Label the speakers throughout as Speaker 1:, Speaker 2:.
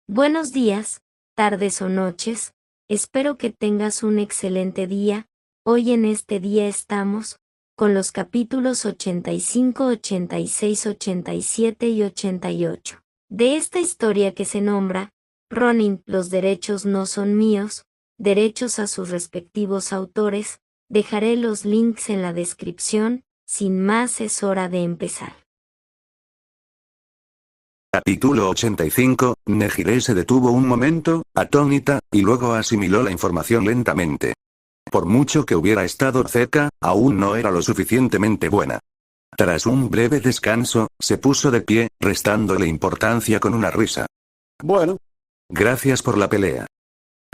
Speaker 1: Buenos días, tardes o noches, espero que tengas un excelente día. Hoy en este día estamos con los capítulos 85, 86, 87 y 88 de esta historia que se nombra Ronin, los derechos no son míos, derechos a sus respectivos autores. Dejaré los links en la descripción. Sin más, es hora de empezar.
Speaker 2: Capítulo 85, Nehiré se detuvo un momento, atónita, y luego asimiló la información lentamente. Por mucho que hubiera estado cerca, aún no era lo suficientemente buena. Tras un breve descanso, se puso de pie, restándole importancia con una risa. Bueno. Gracias por la pelea.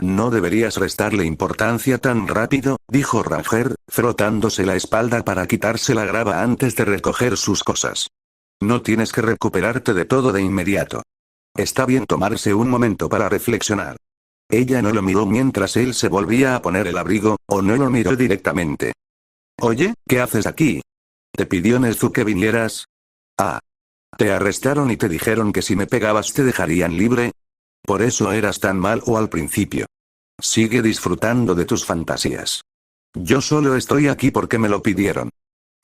Speaker 2: No deberías restarle importancia tan rápido, dijo Ranger, frotándose la espalda para quitarse la grava antes de recoger sus cosas. No tienes que recuperarte de todo de inmediato. Está bien tomarse un momento para reflexionar. Ella no lo miró mientras él se volvía a poner el abrigo, o no lo miró directamente. Oye, ¿qué haces aquí? ¿Te pidió Nezu que vinieras? Ah. ¿Te arrestaron y te dijeron que si me pegabas te dejarían libre? Por eso eras tan malo al principio. Sigue disfrutando de tus fantasías. Yo solo estoy aquí porque me lo pidieron.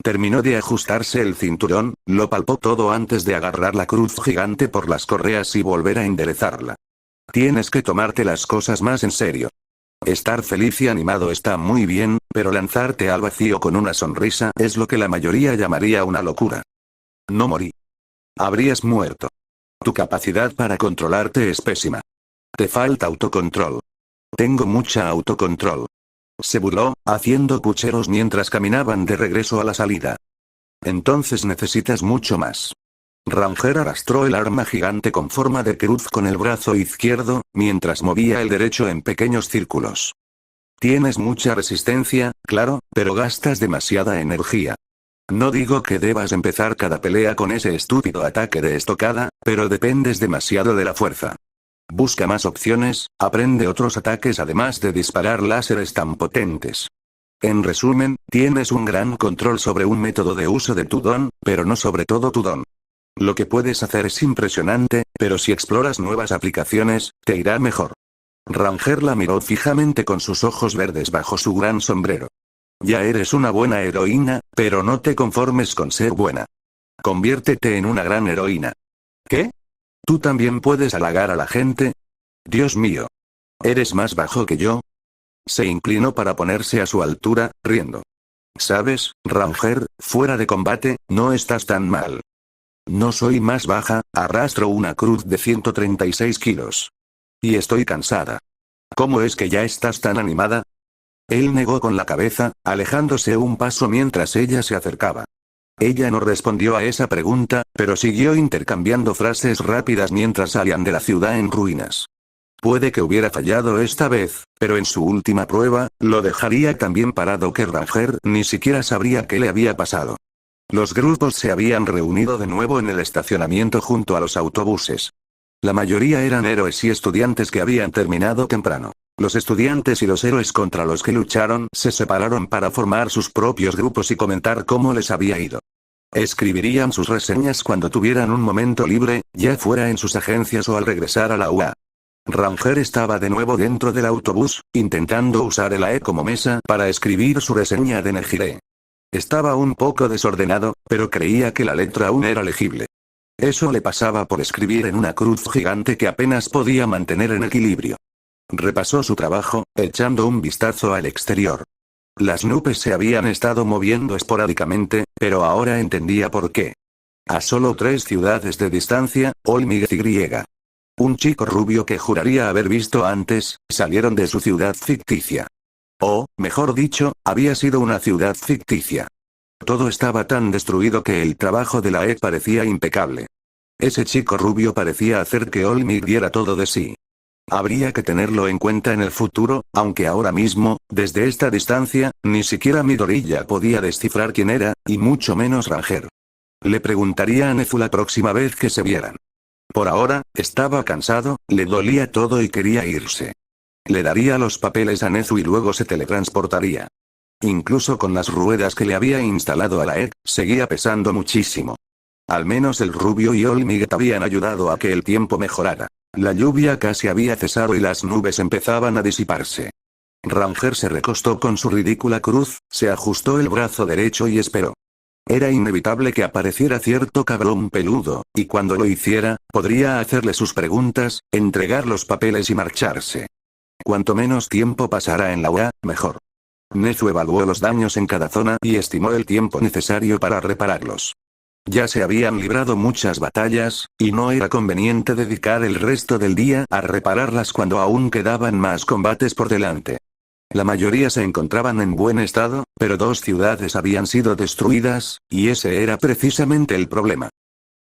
Speaker 2: Terminó de ajustarse el cinturón, lo palpó todo antes de agarrar la cruz gigante por las correas y volver a enderezarla. Tienes que tomarte las cosas más en serio. Estar feliz y animado está muy bien, pero lanzarte al vacío con una sonrisa es lo que la mayoría llamaría una locura. No morí. Habrías muerto. Tu capacidad para controlarte es pésima. Te falta autocontrol. Tengo mucha autocontrol. Se burló, haciendo pucheros mientras caminaban de regreso a la salida. Entonces necesitas mucho más. Ranger arrastró el arma gigante con forma de cruz con el brazo izquierdo, mientras movía el derecho en pequeños círculos. Tienes mucha resistencia, claro, pero gastas demasiada energía. No digo que debas empezar cada pelea con ese estúpido ataque de estocada, pero dependes demasiado de la fuerza. Busca más opciones, aprende otros ataques además de disparar láseres tan potentes. En resumen, tienes un gran control sobre un método de uso de tu don, pero no sobre todo tu don. Lo que puedes hacer es impresionante, pero si exploras nuevas aplicaciones, te irá mejor. Ranger la miró fijamente con sus ojos verdes bajo su gran sombrero. Ya eres una buena heroína, pero no te conformes con ser buena. Conviértete en una gran heroína. ¿Qué? ¿Tú también puedes halagar a la gente? Dios mío. ¿Eres más bajo que yo? Se inclinó para ponerse a su altura, riendo. ¿Sabes, Ranger, fuera de combate, no estás tan mal? No soy más baja, arrastro una cruz de 136 kilos. Y estoy cansada. ¿Cómo es que ya estás tan animada? Él negó con la cabeza, alejándose un paso mientras ella se acercaba. Ella no respondió a esa pregunta, pero siguió intercambiando frases rápidas mientras salían de la ciudad en ruinas. Puede que hubiera fallado esta vez, pero en su última prueba, lo dejaría tan bien parado que Ranger ni siquiera sabría qué le había pasado. Los grupos se habían reunido de nuevo en el estacionamiento junto a los autobuses. La mayoría eran héroes y estudiantes que habían terminado temprano. Los estudiantes y los héroes contra los que lucharon se separaron para formar sus propios grupos y comentar cómo les había ido. Escribirían sus reseñas cuando tuvieran un momento libre, ya fuera en sus agencias o al regresar a la UA. Ranger estaba de nuevo dentro del autobús, intentando usar el AE como mesa para escribir su reseña de Nehiré. Estaba un poco desordenado, pero creía que la letra aún era legible. Eso le pasaba por escribir en una cruz gigante que apenas podía mantener en equilibrio. Repasó su trabajo, echando un vistazo al exterior. Las nubes se habían estado moviendo esporádicamente, pero ahora entendía por qué. A solo 3 ciudades de distancia, Olmig y un chico rubio que juraría haber visto antes, salieron de su ciudad ficticia. O, mejor dicho, había sido una ciudad ficticia. Todo estaba tan destruido que el trabajo de la E parecía impecable. Ese chico rubio parecía hacer que Olmig diera todo de sí. Habría que tenerlo en cuenta en el futuro, aunque ahora mismo, desde esta distancia, ni siquiera Midoriya podía descifrar quién era, y mucho menos Ranger. Le preguntaría a Nezu la próxima vez que se vieran. Por ahora, estaba cansado, le dolía todo y quería irse. Le daría los papeles a Nezu y luego se teletransportaría. Incluso con las ruedas que le había instalado a la E, seguía pesando muchísimo. Al menos el rubio y Olmig habían ayudado a que el tiempo mejorara. La lluvia casi había cesado y las nubes empezaban a disiparse. Ranger se recostó con su ridícula cruz, se ajustó el brazo derecho y esperó. Era inevitable que apareciera cierto cabrón peludo, y cuando lo hiciera, podría hacerle sus preguntas, entregar los papeles y marcharse. Cuanto menos tiempo pasara en la UA, mejor. Nezu evaluó los daños en cada zona y estimó el tiempo necesario para repararlos. Ya se habían librado muchas batallas, y no era conveniente dedicar el resto del día a repararlas cuando aún quedaban más combates por delante. La mayoría se encontraban en buen estado, pero 2 ciudades habían sido destruidas, y ese era precisamente el problema.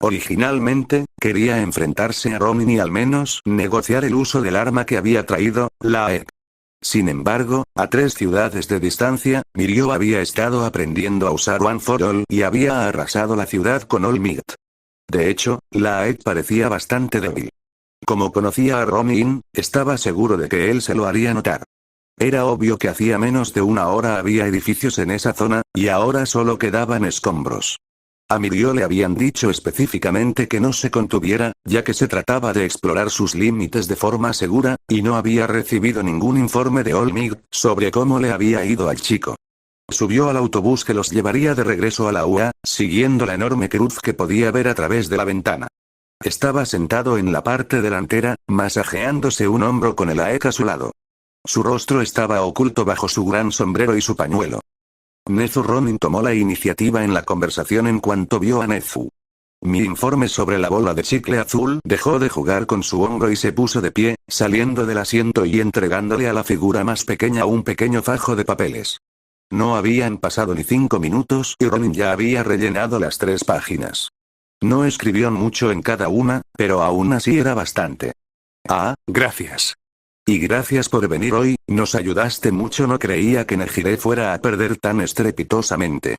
Speaker 2: Originalmente, quería enfrentarse a Ronin y al menos negociar el uso del arma que había traído, la AEK. Sin embargo, a 3 ciudades de distancia, Mirio había estado aprendiendo a usar One for All y había arrasado la ciudad con All Might. De hecho, la AEK parecía bastante débil. Como conocía a Ronin, estaba seguro de que él se lo haría notar. Era obvio que hacía menos de una hora había edificios en esa zona, y ahora solo quedaban escombros. A Mirio le habían dicho específicamente que no se contuviera, ya que se trataba de explorar sus límites de forma segura, y no había recibido ningún informe de All Might sobre cómo le había ido al chico. Subió al autobús que los llevaría de regreso a la UA, siguiendo la enorme cruz que podía ver a través de la ventana. Estaba sentado en la parte delantera, masajeándose un hombro con el AEK a su lado. Su rostro estaba oculto bajo su gran sombrero y su pañuelo. Nezu Ronin tomó la iniciativa en la conversación en cuanto vio a Nezu. Mi informe sobre la bola de chicle azul dejó de jugar con su hombro y se puso de pie, saliendo del asiento y entregándole a la figura más pequeña un pequeño fajo de papeles. No habían pasado ni 5 minutos y Ronin ya había rellenado las 3 páginas. No escribió mucho en cada una, pero aún así era bastante. Ah, gracias. Y gracias por venir hoy, nos ayudaste mucho. No creía que Nejire fuera a perder tan estrepitosamente.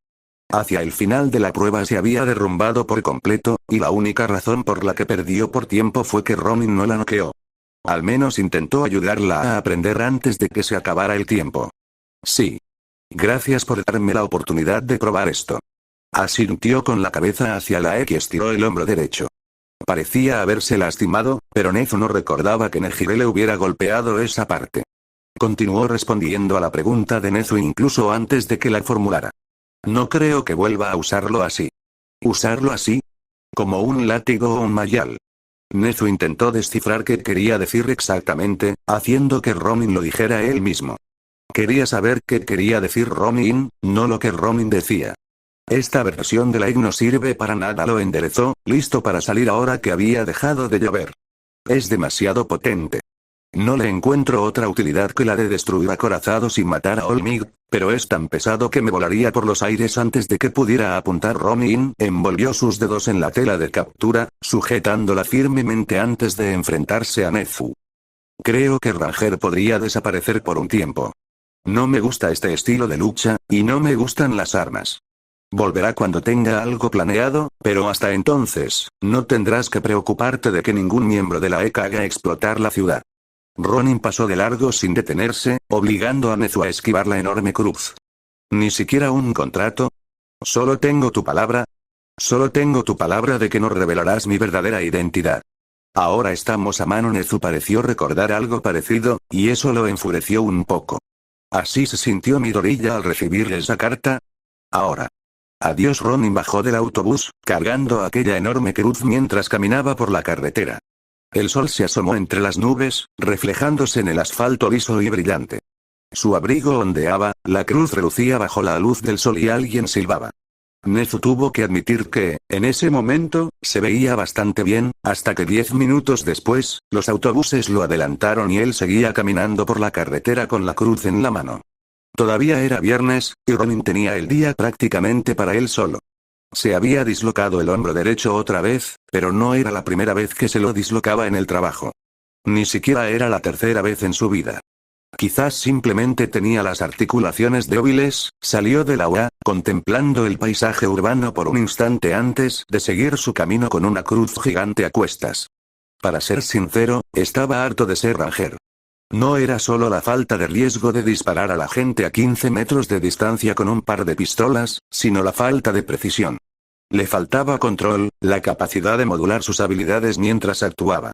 Speaker 2: Hacia el final de la prueba se había derrumbado por completo, y la única razón por la que perdió por tiempo fue que Ronin no la noqueó. Al menos intentó ayudarla a aprender antes de que se acabara el tiempo. Sí. Gracias por darme la oportunidad de probar esto. Asintió con la cabeza hacia la X y estiró el hombro derecho. Parecía haberse lastimado, pero Nezu no recordaba que Nejire le hubiera golpeado esa parte. Continuó respondiendo a la pregunta de Nezu incluso antes de que la formulara. No creo que vuelva a usarlo así. ¿Usarlo así? ¿Como un látigo o un mayal? Nezu intentó descifrar qué quería decir exactamente, haciendo que Ronin lo dijera él mismo. Quería saber qué quería decir Ronin, no lo que Ronin decía. Esta versión de la IG no sirve para nada, lo enderezó, listo para salir ahora que había dejado de llover. Es demasiado potente. No le encuentro otra utilidad que la de destruir acorazados y matar a All Might, pero es tan pesado que me volaría por los aires antes de que pudiera apuntar. Ronin envolvió sus dedos en la tela de captura, sujetándola firmemente antes de enfrentarse a Nezu. Creo que Ranger podría desaparecer por un tiempo. No me gusta este estilo de lucha, y no me gustan las armas. Volverá cuando tenga algo planeado, pero hasta entonces, no tendrás que preocuparte de que ningún miembro de la EK haga explotar la ciudad. Ronin pasó de largo sin detenerse, obligando a Nezu a esquivar la enorme cruz. ¿Ni siquiera un contrato? ¿Solo tengo tu palabra? Solo tengo tu palabra de que no revelarás mi verdadera identidad. Ahora estamos a mano. Nezu pareció recordar algo parecido, y eso lo enfureció un poco. Así se sintió Midoriya al recibir esa carta. Ahora. Adiós. Ronin bajó del autobús, cargando aquella enorme cruz mientras caminaba por la carretera. El sol se asomó entre las nubes, reflejándose en el asfalto liso y brillante. Su abrigo ondeaba, la cruz relucía bajo la luz del sol y alguien silbaba. Nezu tuvo que admitir que, en ese momento, se veía bastante bien, hasta que 10 minutos después, los autobuses lo adelantaron y él seguía caminando por la carretera con la cruz en la mano. Todavía era viernes, y Ronin tenía el día prácticamente para él solo. Se había dislocado el hombro derecho otra vez, pero no era la primera vez que se lo dislocaba en el trabajo. Ni siquiera era la tercera vez en su vida. Quizás simplemente tenía las articulaciones débiles. Salió de la UA, contemplando el paisaje urbano por un instante antes de seguir su camino con una cruz gigante a cuestas. Para ser sincero, estaba harto de ser Ranger. No era solo la falta de riesgo de disparar a la gente a 15 metros de distancia con un par de pistolas, sino la falta de precisión. Le faltaba control, la capacidad de modular sus habilidades mientras actuaba.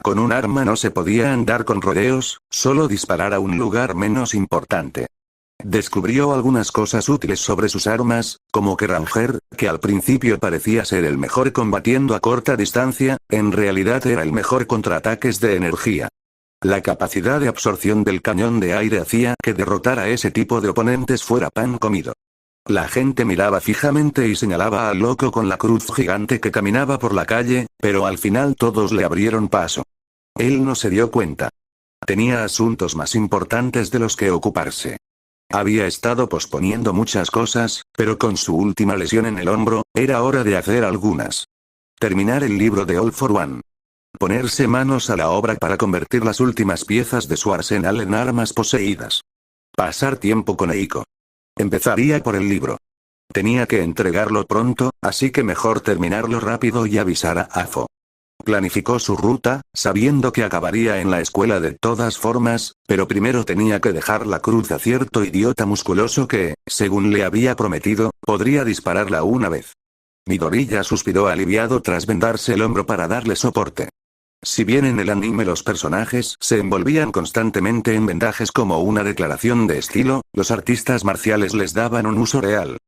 Speaker 2: Con un arma no se podía andar con rodeos, solo disparar a un lugar menos importante. Descubrió algunas cosas útiles sobre sus armas, como que Ranger, que al principio parecía ser el mejor combatiendo a corta distancia, en realidad era el mejor contra ataques de energía. La capacidad de absorción del cañón de aire hacía que derrotar a ese tipo de oponentes fuera pan comido. La gente miraba fijamente y señalaba al loco con la cruz gigante que caminaba por la calle, pero al final todos le abrieron paso. Él no se dio cuenta. Tenía asuntos más importantes de los que ocuparse. Había estado posponiendo muchas cosas, pero con su última lesión en el hombro, era hora de hacer algunas. Terminar el libro de All for One. Ponerse manos a la obra para convertir las últimas piezas de su arsenal en armas poseídas. Pasar tiempo con Eiko. Empezaría por el libro. Tenía que entregarlo pronto, así que mejor terminarlo rápido y avisar a Afo. Planificó su ruta, sabiendo que acabaría en la escuela de todas formas, pero primero tenía que dejar la cruz a cierto idiota musculoso que, según le había prometido, podría dispararla una vez. Midoriya suspiró aliviado tras vendarse el hombro para darle soporte. Si bien en el anime los personajes se envolvían constantemente en vendajes como una declaración de estilo, los artistas marciales les daban un uso real.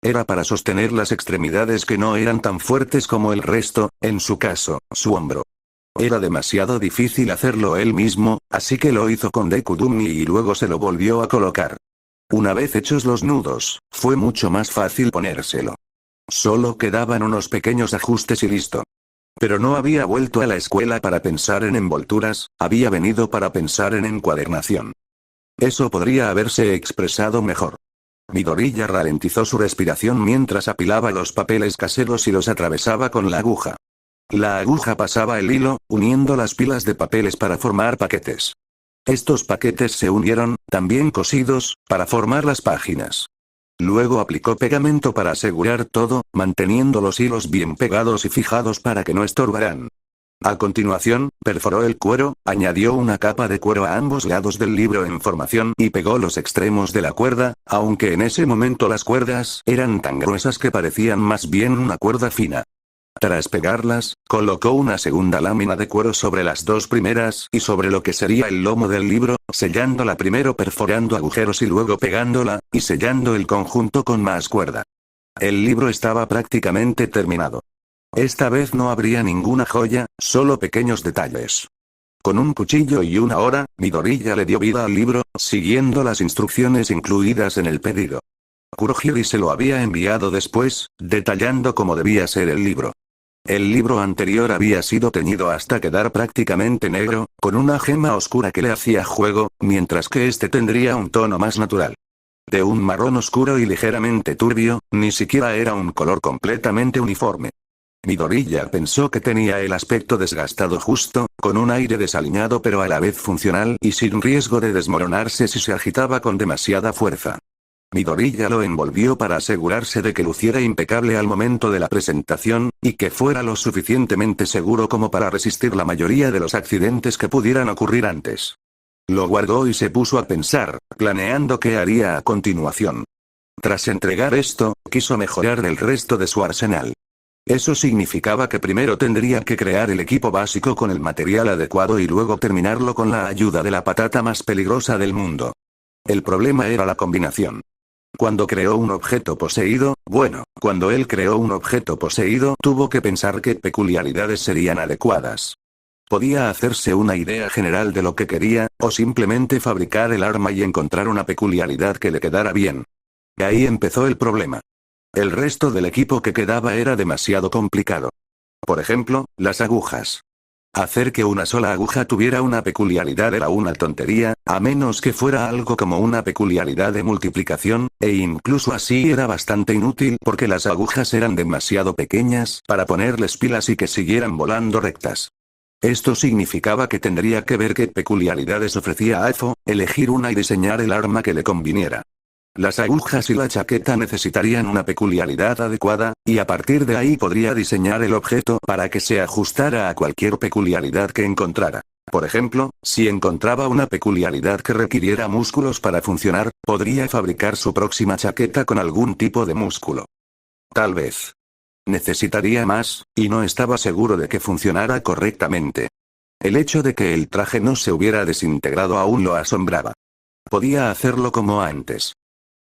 Speaker 2: Era para sostener las extremidades que no eran tan fuertes como el resto, en su caso, su hombro. Era demasiado difícil hacerlo él mismo, así que lo hizo con Dekudumi y luego se lo volvió a colocar. Una vez hechos los nudos, fue mucho más fácil ponérselo. Solo quedaban unos pequeños ajustes y listo. Pero no había vuelto a la escuela para pensar en envolturas, había venido para pensar en encuadernación. Eso podría haberse expresado mejor. Midoriya ralentizó su respiración mientras apilaba los papeles caseros y los atravesaba con la aguja. La aguja pasaba el hilo, uniendo las pilas de papeles para formar paquetes. Estos paquetes se unieron, también cosidos, para formar las páginas. Luego aplicó pegamento para asegurar todo, manteniendo los hilos bien pegados y fijados para que no estorbaran. A continuación, perforó el cuero, añadió una capa de cuero a ambos lados del libro en formación y pegó los extremos de la cuerda, aunque en ese momento las cuerdas eran tan gruesas que parecían más bien una cuerda fina. Tras pegarlas, colocó una segunda lámina de cuero sobre las dos primeras y sobre lo que sería el lomo del libro, sellándola primero perforando agujeros y luego pegándola, y sellando el conjunto con más cuerda. El libro estaba prácticamente terminado. Esta vez no habría ninguna joya, solo pequeños detalles. Con un cuchillo y una hora, Midoriya le dio vida al libro, siguiendo las instrucciones incluidas en el pedido. Kurohige se lo había enviado después, detallando cómo debía ser el libro. El libro anterior había sido teñido hasta quedar prácticamente negro, con una gema oscura que le hacía juego, mientras que este tendría un tono más natural. De un marrón oscuro y ligeramente turbio, ni siquiera era un color completamente uniforme. Midoriya pensó que tenía el aspecto desgastado justo, con un aire desaliñado pero a la vez funcional y sin riesgo de desmoronarse si se agitaba con demasiada fuerza. Midoriya lo envolvió para asegurarse de que luciera impecable al momento de la presentación, y que fuera lo suficientemente seguro como para resistir la mayoría de los accidentes que pudieran ocurrir antes. Lo guardó y se puso a pensar, planeando qué haría a continuación. Tras entregar esto, quiso mejorar el resto de su arsenal. Eso significaba que primero tendría que crear el equipo básico con el material adecuado y luego terminarlo con la ayuda de la patata más peligrosa del mundo. El problema era la combinación. Cuando creó un objeto poseído, cuando él creó un objeto poseído, tuvo que pensar qué peculiaridades serían adecuadas. Podía hacerse una idea general de lo que quería, o simplemente fabricar el arma y encontrar una peculiaridad que le quedara bien. Ahí empezó el problema. El resto del equipo que quedaba era demasiado complicado. Por ejemplo, las agujas. Hacer que una sola aguja tuviera una peculiaridad era una tontería, a menos que fuera algo como una peculiaridad de multiplicación, e incluso así era bastante inútil porque las agujas eran demasiado pequeñas para ponerles pilas y que siguieran volando rectas. Esto significaba que tendría que ver qué peculiaridades ofrecía Afo, elegir una y diseñar el arma que le conviniera. Las agujas y la chaqueta necesitarían una peculiaridad adecuada, y a partir de ahí podría diseñar el objeto para que se ajustara a cualquier peculiaridad que encontrara. Por ejemplo, si encontraba una peculiaridad que requiriera músculos para funcionar, podría fabricar su próxima chaqueta con algún tipo de músculo. Tal vez necesitaría más, y no estaba seguro de que funcionara correctamente. El hecho de que el traje no se hubiera desintegrado aún lo asombraba. Podía hacerlo como antes.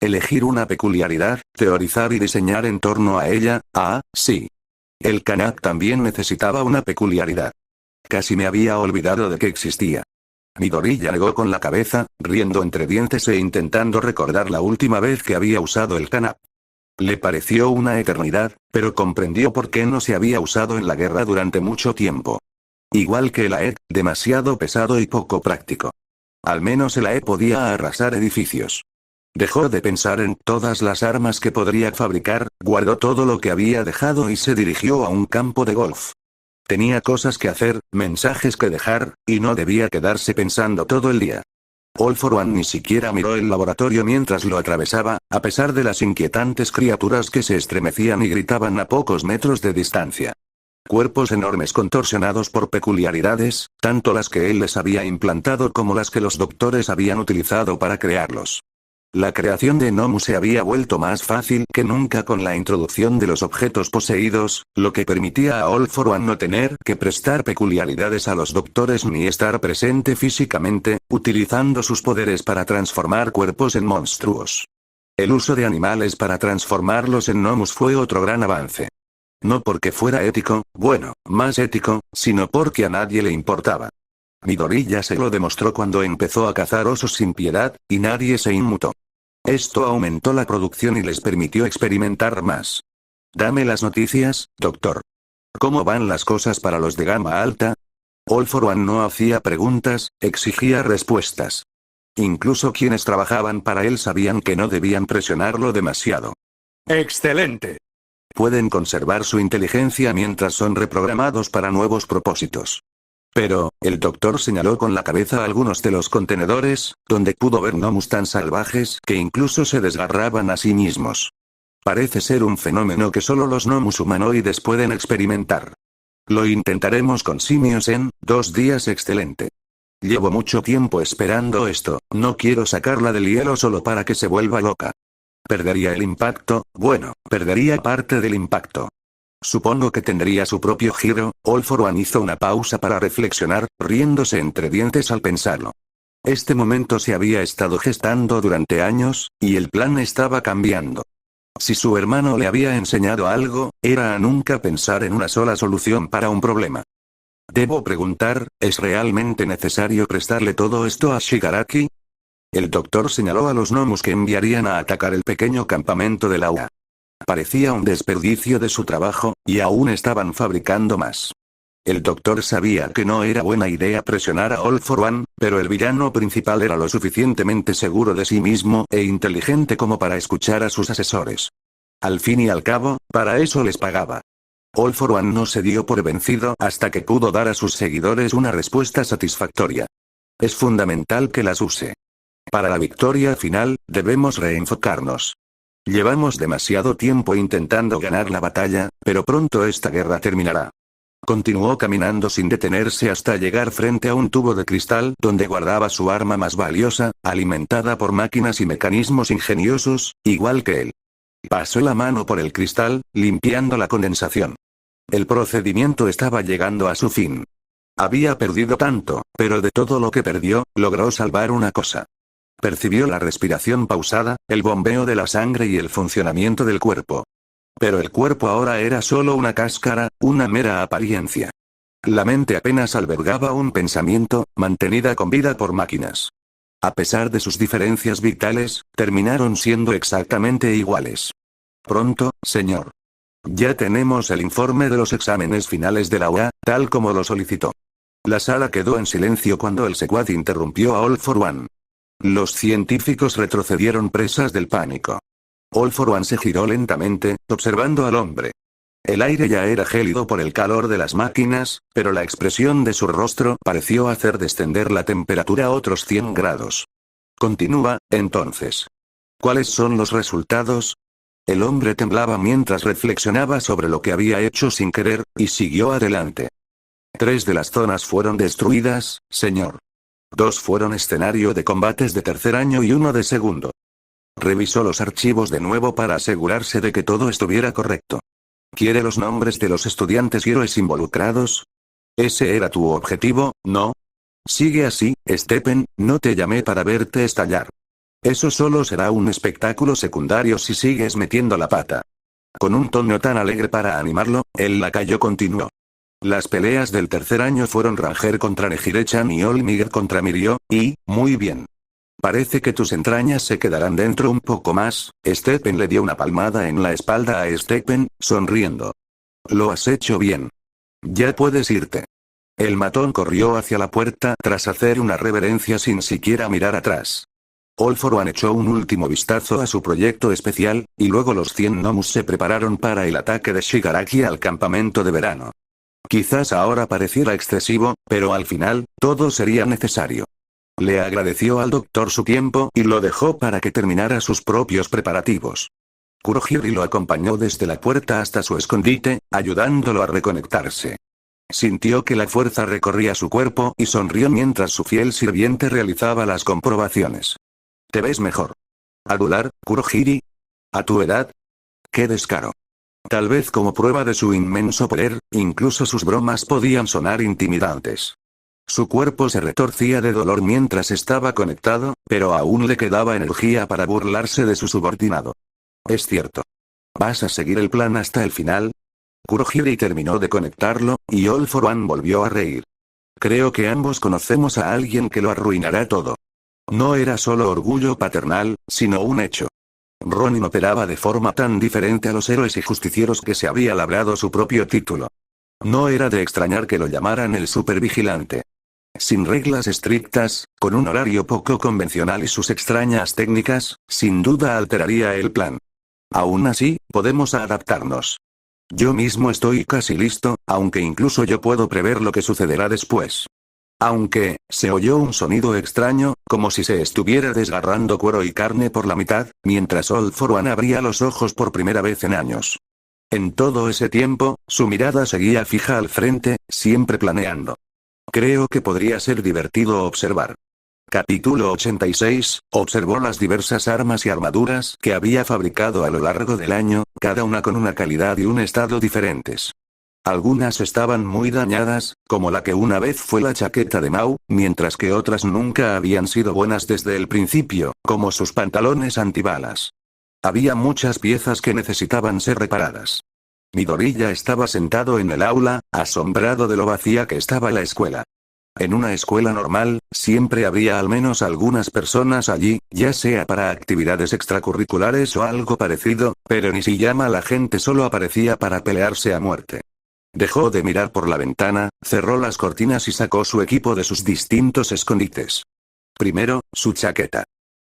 Speaker 2: Elegir una peculiaridad, teorizar y diseñar en torno a ella. Ah, sí. El Kanak también necesitaba una peculiaridad. Casi me había olvidado de que existía. Midoriya negó con la cabeza, riendo entre dientes e intentando recordar la última vez que había usado el Kanak. Le pareció una eternidad, pero comprendió por qué no se había usado en la guerra durante mucho tiempo. Igual que el Aed, demasiado pesado y poco práctico. Al menos el Aed podía arrasar edificios. Dejó de pensar en todas las armas que podría fabricar, guardó todo lo que había dejado y se dirigió a un campo de golf. Tenía cosas que hacer, mensajes que dejar, y no debía quedarse pensando todo el día. All for One ni siquiera miró el laboratorio mientras lo atravesaba, a pesar de las inquietantes criaturas que se estremecían y gritaban a pocos metros de distancia. Cuerpos enormes contorsionados por peculiaridades, tanto las que él les había implantado como las que los doctores habían utilizado para crearlos. La creación de Nomu se había vuelto más fácil que nunca con la introducción de los objetos poseídos, lo que permitía a All for One no tener que prestar peculiaridades a los doctores ni estar presente físicamente, utilizando sus poderes para transformar cuerpos en monstruos. El uso de animales para transformarlos en Nomus fue otro gran avance. No porque fuera ético, bueno, más ético, sino porque a nadie le importaba. Midoriya se lo demostró cuando empezó a cazar osos sin piedad, y nadie se inmutó. Esto aumentó la producción y les permitió experimentar más. Dame las noticias, doctor. ¿Cómo van las cosas para los de gama alta? All for One no hacía preguntas, exigía respuestas. Incluso quienes trabajaban para él sabían que no debían presionarlo demasiado.
Speaker 3: ¡Excelente!
Speaker 2: Pueden conservar su inteligencia mientras son reprogramados para nuevos propósitos. Pero, el doctor señaló con la cabeza algunos de los contenedores, donde pudo ver gnomus tan salvajes que incluso se desgarraban a sí mismos. Parece ser un fenómeno que solo los gnomus humanoides pueden experimentar. Lo intentaremos con simios en 2 días. Excelente. Llevo mucho tiempo esperando esto, no quiero sacarla del hielo solo para que se vuelva loca. Perdería el impacto, bueno, perdería parte del impacto. Supongo que tendría su propio giro. All for One hizo una pausa para reflexionar, riéndose entre dientes al pensarlo. Este momento se había estado gestando durante años, y el plan estaba cambiando. Si su hermano le había enseñado algo, era a nunca pensar en una sola solución para un problema. Debo preguntar, ¿es realmente necesario prestarle todo esto a Shigaraki? El doctor señaló a los gnomus que enviarían a atacar el pequeño campamento de la UA. Parecía un desperdicio de su trabajo, y aún estaban fabricando más. El doctor sabía que no era buena idea presionar a All for One, pero el villano principal era lo suficientemente seguro de sí mismo e inteligente como para escuchar a sus asesores. Al fin y al cabo, para eso les pagaba. All for One no se dio por vencido hasta que pudo dar a sus seguidores una respuesta satisfactoria. Es fundamental que las use. Para la victoria final, debemos reenfocarnos. Llevamos demasiado tiempo intentando ganar la batalla, pero pronto esta guerra terminará. Continuó caminando sin detenerse hasta llegar frente a un tubo de cristal donde guardaba su arma más valiosa, alimentada por máquinas y mecanismos ingeniosos, igual que él. Pasó la mano por el cristal, limpiando la condensación. El procedimiento estaba llegando a su fin. Había perdido tanto, pero de todo lo que perdió, logró salvar una cosa. Percibió la respiración pausada, el bombeo de la sangre y el funcionamiento del cuerpo. Pero el cuerpo ahora era solo una cáscara, una mera apariencia. La mente apenas albergaba un pensamiento, mantenida con vida por máquinas. A pesar de sus diferencias vitales, terminaron siendo exactamente iguales. Pronto, señor. Ya tenemos el informe de los exámenes finales de la UA, tal como lo solicitó. La sala quedó en silencio cuando el secuaz interrumpió a All for One. Los científicos retrocedieron presas del pánico. All for One se giró lentamente, observando al hombre. El aire ya era gélido por el calor de las máquinas, pero la expresión de su rostro pareció hacer descender la temperatura a otros 100 grados. Continúa, entonces. ¿Cuáles son los resultados? El hombre temblaba mientras reflexionaba sobre lo que había hecho sin querer, y siguió adelante. 3 de las zonas fueron destruidas, señor. 2 fueron escenario de combates de tercer año y 1 de segundo. Revisó los archivos de nuevo para asegurarse de que todo estuviera correcto. ¿Quiere los nombres de los estudiantes héroes involucrados? Ese era tu objetivo, ¿no? Sigue así, Stephen, no te llamé para verte estallar. Eso solo será un espectáculo secundario si sigues metiendo la pata. Con un tono tan alegre para animarlo, el lacayo continuó. Las peleas del tercer año fueron Ranger contra Nehire-chan y Olmiger contra Mirio, y, muy bien. Parece que tus entrañas se quedarán dentro un poco más. Stephen le dio una palmada en la espalda a Stephen, sonriendo. Lo has hecho bien. Ya puedes irte. El matón corrió hacia la puerta tras hacer una reverencia sin siquiera mirar atrás. All For One echó un último vistazo a su proyecto especial, y luego los 100 Nomus se prepararon para el ataque de Shigaraki al campamento de verano. Quizás ahora pareciera excesivo, pero al final, todo sería necesario. Le agradeció al doctor su tiempo y lo dejó para que terminara sus propios preparativos. Kurohiri lo acompañó desde la puerta hasta su escondite, ayudándolo a reconectarse. Sintió que la fuerza recorría su cuerpo y sonrió mientras su fiel sirviente realizaba las comprobaciones. Te ves mejor. ¿Adular, Kurohiri? ¿A tu edad? ¡Qué descaro! Tal vez como prueba de su inmenso poder, incluso sus bromas podían sonar intimidantes. Su cuerpo se retorcía de dolor mientras estaba conectado, pero aún le quedaba energía para burlarse de su subordinado. Es cierto. ¿Vas a seguir el plan hasta el final? Kurohiri terminó de conectarlo, y All For One volvió a reír. Creo que ambos conocemos a alguien que lo arruinará todo. No era solo orgullo paternal, sino un hecho. Ronin operaba de forma tan diferente a los héroes y justicieros que se había labrado su propio título. No era de extrañar que lo llamaran el supervigilante. Sin reglas estrictas, con un horario poco convencional y sus extrañas técnicas, sin duda alteraría el plan. Aún así, podemos adaptarnos. Yo mismo estoy casi listo, aunque incluso yo puedo prever lo que sucederá después. Aunque, se oyó un sonido extraño, como si se estuviera desgarrando cuero y carne por la mitad, mientras All For One abría los ojos por primera vez en años. En todo ese tiempo, su mirada seguía fija al frente, siempre planeando. Creo que podría ser divertido observar. Capítulo 86, observó las diversas armas y armaduras que había fabricado a lo largo del año, cada una con una calidad y un estado diferentes. Algunas estaban muy dañadas, como la que una vez fue la chaqueta de Mao, mientras que otras nunca habían sido buenas desde el principio, como sus pantalones antibalas. Había muchas piezas que necesitaban ser reparadas. Midori ya estaba sentado en el aula, asombrado de lo vacía que estaba la escuela. En una escuela normal, siempre habría al menos algunas personas allí, ya sea para actividades extracurriculares o algo parecido, pero Nishiyama la gente solo aparecía para pelearse a muerte. Dejó de mirar por la ventana, cerró las cortinas y sacó su equipo de sus distintos escondites. Primero, su chaqueta.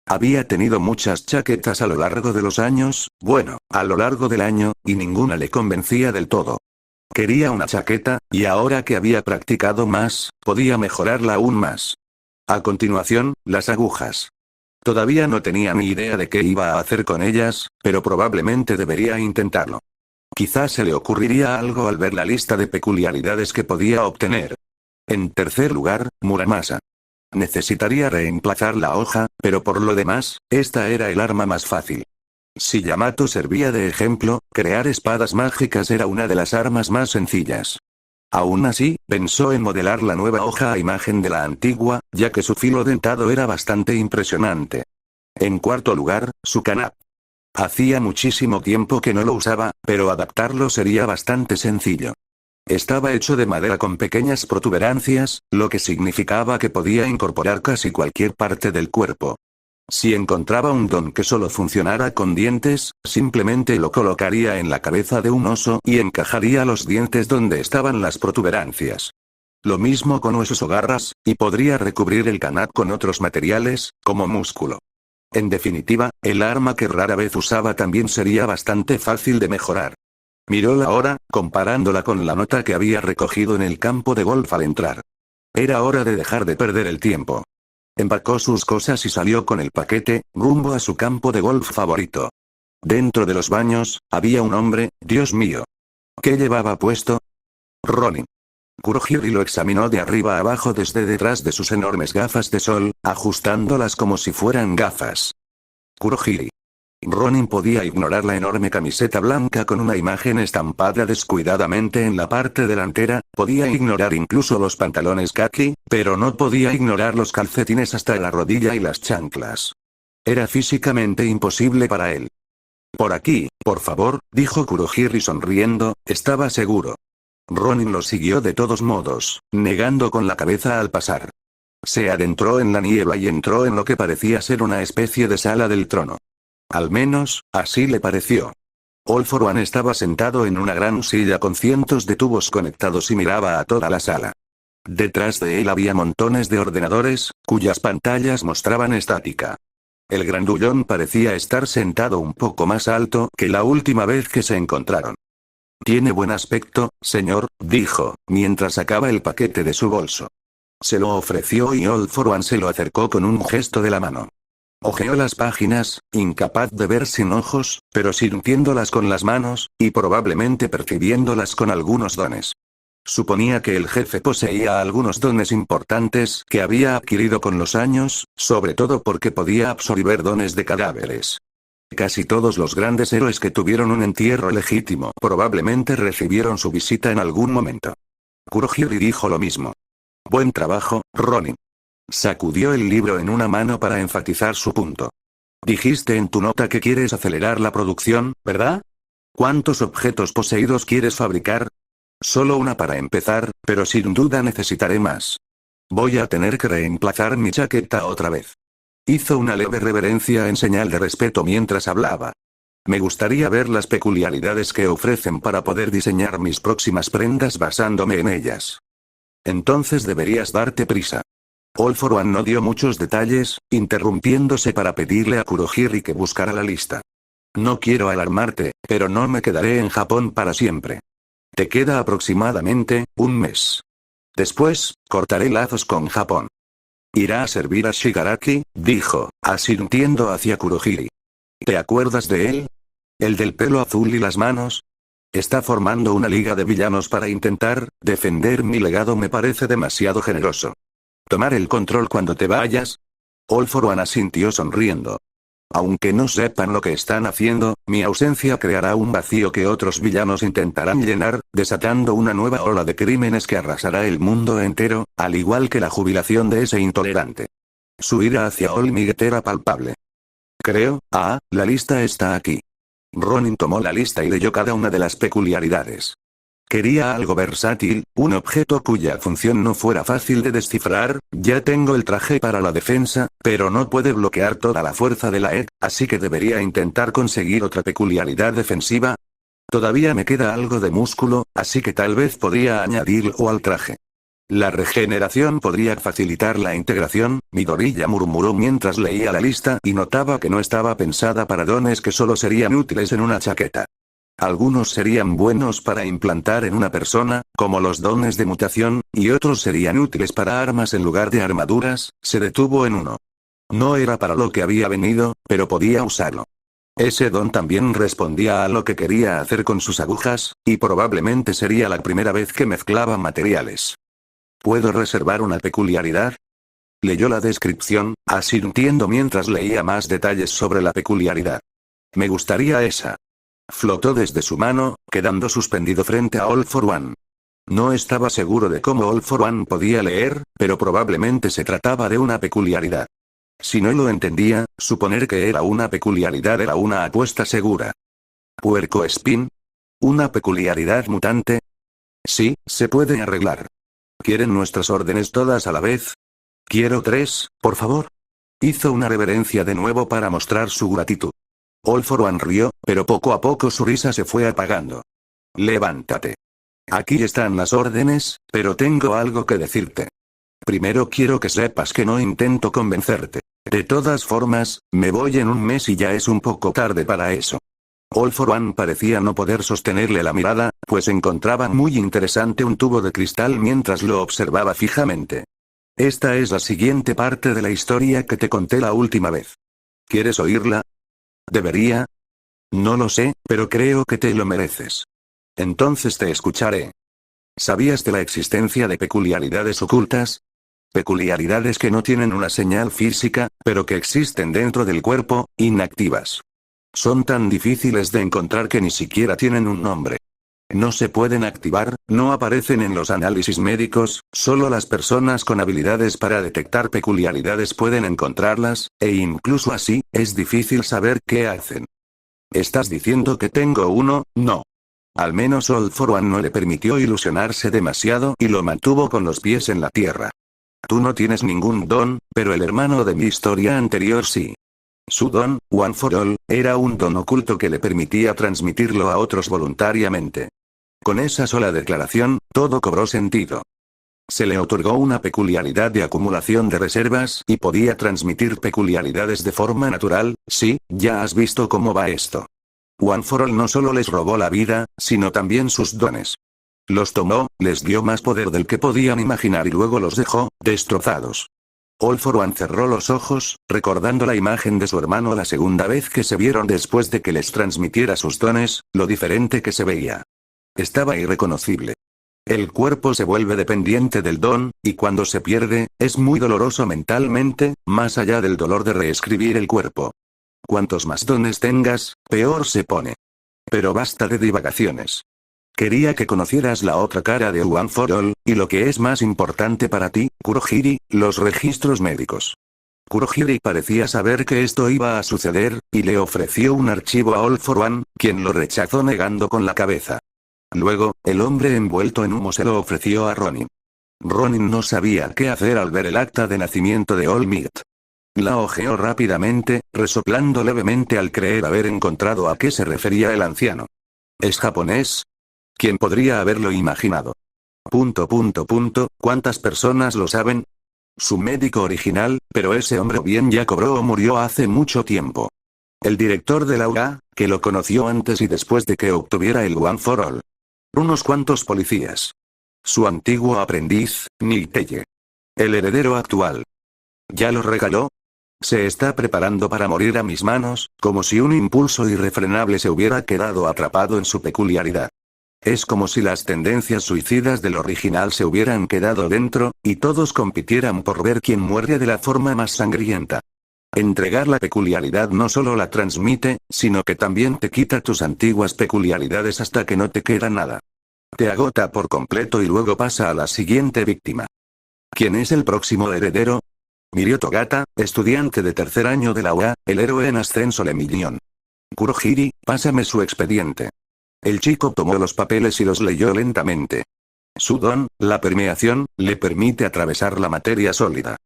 Speaker 2: Había tenido muchas chaquetas a lo largo de los años, bueno, a lo largo del año, y ninguna le convencía del todo. Quería una chaqueta, y ahora que había practicado más, podía mejorarla aún más. A continuación, las agujas. Todavía no tenía ni idea de qué iba a hacer con ellas, pero probablemente debería intentarlo. Quizás se le ocurriría algo al ver la lista de peculiaridades que podía obtener. En tercer lugar, Muramasa. Necesitaría reemplazar la hoja, pero por lo demás, esta era el arma más fácil. Si Yamato servía de ejemplo, crear espadas mágicas era una de las armas más sencillas. Aún así, pensó en modelar la nueva hoja a imagen de la antigua, ya que su filo dentado era bastante impresionante. En cuarto lugar, su kanap. Hacía muchísimo tiempo que no lo usaba, pero adaptarlo sería bastante sencillo. Estaba hecho de madera con pequeñas protuberancias, lo que significaba que podía incorporar casi cualquier parte del cuerpo. Si encontraba un don que solo funcionara con dientes, simplemente lo colocaría en la cabeza de un oso y encajaría los dientes donde estaban las protuberancias. Lo mismo con huesos o garras, y podría recubrir el kanat con otros materiales, como músculo. En definitiva, el arma que rara vez usaba también sería bastante fácil de mejorar. Miró la hora, comparándola con la nota que había recogido en el campo de golf al entrar. Era hora de dejar de perder el tiempo. Empacó sus cosas y salió con el paquete, rumbo a su campo de golf favorito. Dentro de los baños, había un hombre, Dios mío. ¿Qué llevaba puesto? Ronin. Kurohiri lo examinó de arriba a abajo desde detrás de sus enormes gafas de sol, ajustándolas como si fueran gafas. Kurohiri. Ronin podía ignorar la enorme camiseta blanca con una imagen estampada descuidadamente en la parte delantera, podía ignorar incluso los pantalones kaki, pero no podía ignorar los calcetines hasta la rodilla y las chanclas. Era físicamente imposible para él. Por aquí, por favor, dijo Kurohiri sonriendo, estaba seguro. Ronin lo siguió de todos modos, negando con la cabeza al pasar. Se adentró en la niebla y entró en lo que parecía ser una especie de sala del trono. Al menos, así le pareció. All For One estaba sentado en una gran silla con cientos de tubos conectados y miraba a toda la sala. Detrás de él había montones de ordenadores, cuyas pantallas mostraban estática. El grandullón parecía estar sentado un poco más alto que la última vez que se encontraron. Tiene buen aspecto, señor, dijo, mientras sacaba el paquete de su bolso. Se lo ofreció y All For One se lo acercó con un gesto de la mano. Hojeó las páginas, incapaz de ver sin ojos, pero sintiéndolas con las manos, y probablemente percibiéndolas con algunos dones. Suponía que el jefe poseía algunos dones importantes que había adquirido con los años, sobre todo porque podía absorber dones de cadáveres. Casi todos los grandes héroes que tuvieron un entierro legítimo probablemente recibieron su visita en algún momento. Kurohiri dijo lo mismo. Buen trabajo, Ronin. Sacudió el libro en una mano para enfatizar su punto. Dijiste en tu nota que quieres acelerar la producción, ¿verdad? ¿Cuántos objetos poseídos quieres fabricar? Solo una para empezar, pero sin duda necesitaré más. Voy a tener que reemplazar mi chaqueta otra vez. Hizo una leve reverencia en señal de respeto mientras hablaba. Me gustaría ver las peculiaridades que ofrecen para poder diseñar mis próximas prendas basándome en ellas. Entonces deberías darte prisa. All For One no dio muchos detalles, interrumpiéndose para pedirle a Kurohiri que buscara la lista. No quiero alarmarte, pero no me quedaré en Japón para siempre. Te queda aproximadamente un mes. Después, cortaré lazos con Japón. Irá a servir a Shigaraki, dijo, asintiendo hacia Kurohiri. ¿Te acuerdas de él? ¿El del pelo azul y las manos? Está formando una liga de villanos para intentar defender mi legado. Me parece demasiado generoso. ¿Tomar el control cuando te vayas? All For One asintió sonriendo. Aunque no sepan lo que están haciendo, mi ausencia creará un vacío que otros villanos intentarán llenar, desatando una nueva ola de crímenes que arrasará el mundo entero, al igual que la jubilación de ese intolerante. Su ira hacia All-Might era palpable. Creo, la lista está aquí. Ronin tomó la lista y leyó cada una de las peculiaridades. Quería algo versátil, un objeto cuya función no fuera fácil de descifrar. Ya tengo el traje para la defensa, pero no puede bloquear toda la fuerza de la EG, así que debería intentar conseguir otra peculiaridad defensiva. Todavía me queda algo de músculo, así que tal vez podría añadirlo al traje. La regeneración podría facilitar la integración, Midoriya murmuró mientras leía la lista y notaba que no estaba pensada para dones que solo serían útiles en una chaqueta. Algunos serían buenos para implantar en una persona, como los dones de mutación, y otros serían útiles para armas en lugar de armaduras. Se detuvo en uno. No era para lo que había venido, pero podía usarlo. Ese don también respondía a lo que quería hacer con sus agujas, y probablemente sería la primera vez que mezclaba materiales. ¿Puedo reservar una peculiaridad? Leyó la descripción, asintiendo mientras leía más detalles sobre la peculiaridad. Me gustaría esa. Flotó desde su mano, quedando suspendido frente a All For One. No estaba seguro de cómo All For One podía leer, pero probablemente se trataba de una peculiaridad. Si no lo entendía, suponer que era una peculiaridad era una apuesta segura. ¿Puerco espín? ¿Una peculiaridad mutante? Sí, se puede arreglar. ¿Quieren nuestras órdenes todas a la vez? Quiero 3, por favor. Hizo una reverencia de nuevo para mostrar su gratitud. All For One rió, pero poco a poco su risa se fue apagando. Levántate. Aquí están las órdenes, pero tengo algo que decirte. Primero quiero que sepas que no intento convencerte. De todas formas, me voy en un mes y ya es un poco tarde para eso. All For One parecía no poder sostenerle la mirada, pues encontraba muy interesante un tubo de cristal mientras lo observaba fijamente. Esta es la siguiente parte de la historia que te conté la última vez. ¿Quieres oírla? ¿Debería? No lo sé, pero creo que te lo mereces. Entonces te escucharé. ¿Sabías de la existencia de peculiaridades ocultas? Peculiaridades que no tienen una señal física, pero que existen dentro del cuerpo, inactivas. Son tan difíciles de encontrar que ni siquiera tienen un nombre. No se pueden activar, no aparecen en los análisis médicos, solo las personas con habilidades para detectar peculiaridades pueden encontrarlas, e incluso así, es difícil saber qué hacen. ¿Estás diciendo que tengo uno? No. Al menos All for One no le permitió ilusionarse demasiado y lo mantuvo con los pies en la tierra. Tú no tienes ningún don, pero el hermano de mi historia anterior sí. Su don, One for All, era un don oculto que le permitía transmitirlo a otros voluntariamente. Con esa sola declaración, todo cobró sentido. Se le otorgó una peculiaridad de acumulación de reservas y podía transmitir peculiaridades de forma natural. Sí, ya has visto cómo va esto. One for All no solo les robó la vida, sino también sus dones. Los tomó, les dio más poder del que podían imaginar y luego los dejó, destrozados. All for One cerró los ojos, recordando la imagen de su hermano la segunda vez que se vieron después de que les transmitiera sus dones, lo diferente que se veía. Estaba irreconocible. El cuerpo se vuelve dependiente del don, y cuando se pierde, es muy doloroso mentalmente, más allá del dolor de reescribir el cuerpo. Cuantos más dones tengas, peor se pone. Pero basta de divagaciones. Quería que conocieras la otra cara de One for All, y lo que es más importante para ti, Kurohiri, los registros médicos. Kurohiri parecía saber que esto iba a suceder, y le ofreció un archivo a All for One, quien lo rechazó negando con la cabeza. Luego, el hombre envuelto en humo se lo ofreció a Ronin. Ronin no sabía qué hacer al ver el acta de nacimiento de All Might. La hojeó rápidamente, resoplando levemente al creer haber encontrado a qué se refería el anciano. ¿Es japonés? ¿Quién podría haberlo imaginado? ¿Cuántas personas lo saben? Su médico original, pero ese hombre bien ya cobró o murió hace mucho tiempo. El director de la UA, que lo conoció antes y después de que obtuviera el One for All. Unos cuantos policías. Su antiguo aprendiz, Niteye. El heredero actual. ¿Ya lo regaló? Se está preparando para morir a mis manos, como si un impulso irrefrenable se hubiera quedado atrapado en su peculiaridad. Es como si las tendencias suicidas del original se hubieran quedado dentro, y todos compitieran por ver quién muere de la forma más sangrienta. Entregar la peculiaridad no solo la transmite, sino que también te quita tus antiguas peculiaridades hasta que no te queda nada. Te agota por completo y luego pasa a la siguiente víctima. ¿Quién es el próximo heredero? Mirio Togata, estudiante de tercer año de la UA, el héroe en ascenso Le Million. Kurohiri, pásame su expediente. El chico tomó los papeles y los leyó lentamente. Su don, la permeación, le permite atravesar la materia sólida.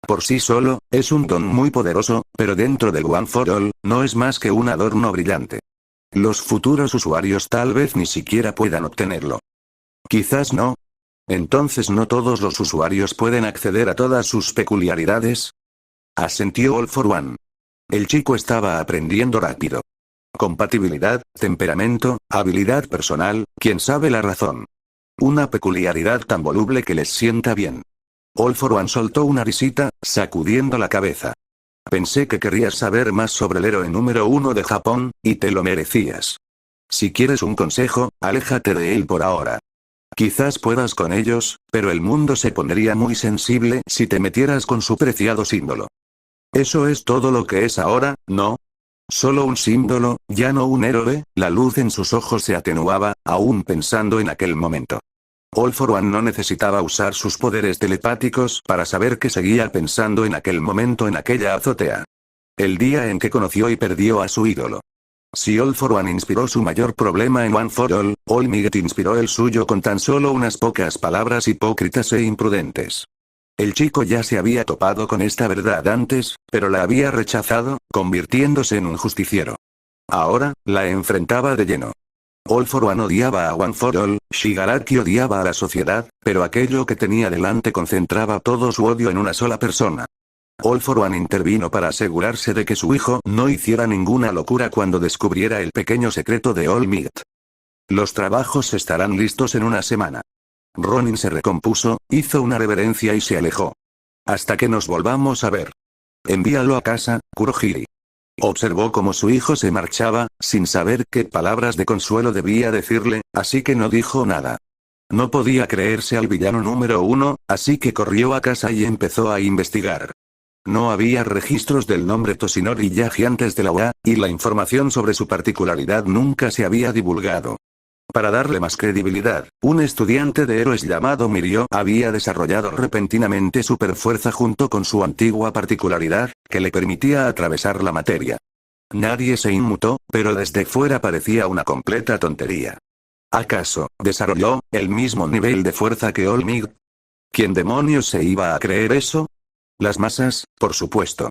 Speaker 2: Por sí solo, es un don muy poderoso, pero dentro del One for All, no es más que un adorno brillante. Los futuros usuarios tal vez ni siquiera puedan obtenerlo. Quizás no. Entonces no todos los usuarios pueden acceder a todas sus peculiaridades. Asintió All for One. El chico estaba aprendiendo rápido. Compatibilidad, temperamento, habilidad personal, quién sabe la razón. Una peculiaridad tan voluble que les sienta bien. All for One soltó una risita, sacudiendo la cabeza. Pensé que querrías saber más sobre el héroe número 1 de Japón, y te lo merecías. Si quieres un consejo, aléjate de él por ahora. Quizás puedas con ellos, pero el mundo se pondría muy sensible si te metieras con su preciado símbolo. Eso es todo lo que es ahora, ¿no? Solo un símbolo, ya no un héroe. La luz en sus ojos se atenuaba, aún pensando en aquel momento. All for One no necesitaba usar sus poderes telepáticos para saber que seguía pensando en aquel momento en aquella azotea. El día en que conoció y perdió a su ídolo. Si All for One inspiró su mayor problema en One for All, All Might inspiró el suyo con tan solo unas pocas palabras hipócritas e imprudentes. El chico ya se había topado con esta verdad antes, pero la había rechazado, convirtiéndose en un justiciero. Ahora, la enfrentaba de lleno. All for One odiaba a One for All, Shigaraki odiaba a la sociedad, pero aquello que tenía delante concentraba todo su odio en una sola persona. All for One intervino para asegurarse de que su hijo no hiciera ninguna locura cuando descubriera el pequeño secreto de All Might. Los trabajos estarán listos en una semana. Ronin se recompuso, hizo una reverencia y se alejó. Hasta que nos volvamos a ver. Envíalo a casa, Kurohiri. Observó cómo su hijo se marchaba, sin saber qué palabras de consuelo debía decirle, así que no dijo nada. No podía creerse al villano número 1, así que corrió a casa y empezó a investigar. No había registros del nombre Toshinori Yagi antes de la UA, y la información sobre su particularidad nunca se había divulgado. Para darle más credibilidad, un estudiante de héroes llamado Mirio había desarrollado repentinamente superfuerza junto con su antigua particularidad, que le permitía atravesar la materia. Nadie se inmutó, pero desde fuera parecía una completa tontería. ¿Acaso desarrolló el mismo nivel de fuerza que All Might? ¿Quién demonios se iba a creer eso? Las masas, por supuesto.